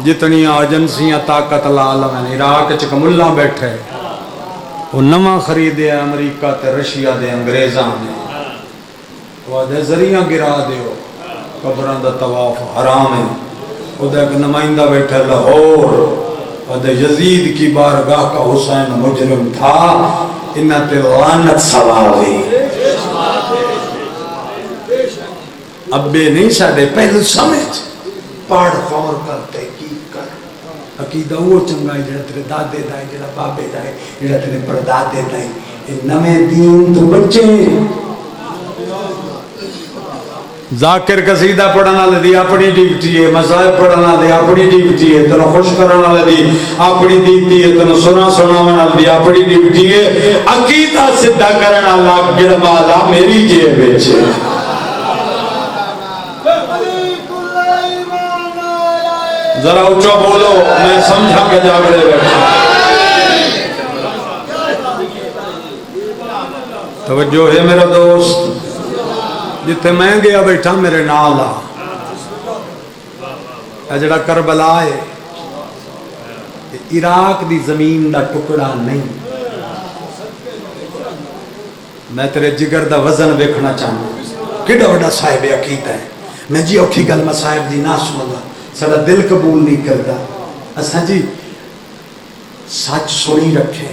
جتنی ایجنسیاں طاقت العالم ہیں، عراق چک ملا بیٹھے وہ نواں خریدے امریکہ تے رشیا دے انگریزاں نے، وہ دے ذریعہ گرا دیو، قبران دا طواف حرام ہے، وہ دے ایک نمائندہ بیٹھے لاہور، وہ دے یزید کی بارگاہ کا حسین مجرم تھا، انہاں تے لعنت سواوی۔ ابے نہیں ساڑے پہلو سمجھ پاڑ خور کرتے عقیدہ وہ چنگا ہے جڑا تیرے دادے دائے، جڑا بابے دائے، جڑا تیرے پردادے دائے، نمیں دین تو بچے۔ ذاکر قصیدہ پڑھنا لدی اپنی ڈیوٹی ہے، مذاہب پڑھنا لدی اپنی ڈیوٹی ہے، تنو خوش کرنا لدی اپنی ڈیوٹی ہے، تنو سناونا لدی اپنی ڈیوٹی ہے، عقیدہ صدہ کرنا لگ گرمالا میری جیب بیچے۔ ذرا اچھا بولو، میں سمجھا کے جاگڑے بیٹھا۔ توجہ ہے میرا دوست، جتے میں گیا بیٹھا میرے نالا اجڑا کربلا ہے، عراق دی زمین دا ٹکڑا نہیں، میں تیرے جگر دا وزن بیکھنا چاہوں کیڑا وڈا صاحب عقیدہ ہے۔ میں جی اوکھی گل مصاحب دی نہ سنوں، سارا دل قبول نہیں کرتا، اساں جی سچ سنی رکھے،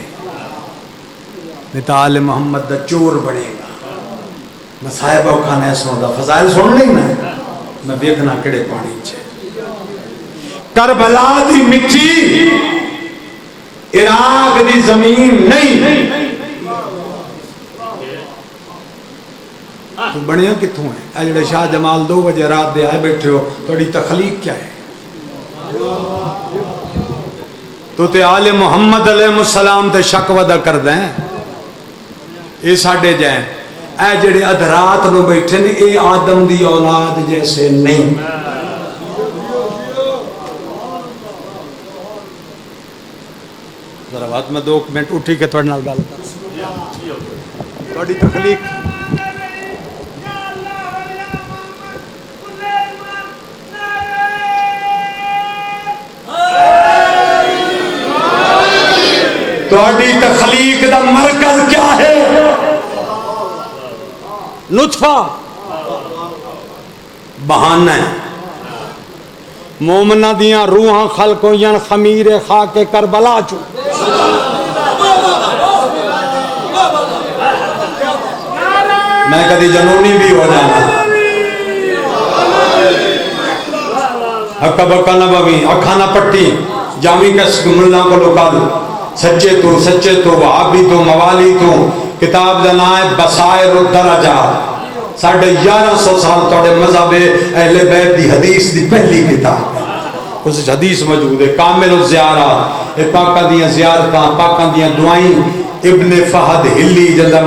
نہیں تو آل محمد دا چور بنے گا، میں صاحبہ کھانے سنوں دا فضائل سن نہیں نا، میں بیکھنا کڑے پانی چھے۔ کربلا دی مٹی عراق دی زمین نہیں، تو بڑیاں کتھوں ہیں؟ اے جڑے شاہ جمال 2 بجے رات دے آئے بیٹھے ہو، توڑی تخلیق کیا ہے؟ تو تے آل محمد علیہ السلام تے شک ودا کر دیں، اے ساڑھے جائیں، اے جڑے ادھرات نو بیٹھے نے، اے آدم دی اولاد جیسے نہیں۔ ذرا بات میں 2 منٹ اٹھی کے تھوڑے نال گل کر، توڑی تخلیق توڑی تخلیق دا مرکز کیا ہے؟ نطفہ بہانہ ہے، مومنہ دیاں روحاں خلقوں یان خمیر خاک کربلا چو۔ میں کدی جنونی بھی ہو جانا، حقا بکا نبوی اکھانا پٹی جامی کس ملہ کو لکا دو، سچے تو وہابی تو موالی تو، کتاب جنائے بصائر الدرجات، ساڑھے 1100 سال توڑے مذہب اہل بیت دی حدیث دی پہلی کتاب ہے، اس حدیث موجود ہے کامل الزیارات، پاکاں دیاں زیارتاں، پاکاں دیاں دعائیں، ابن فہد ہلی جندہ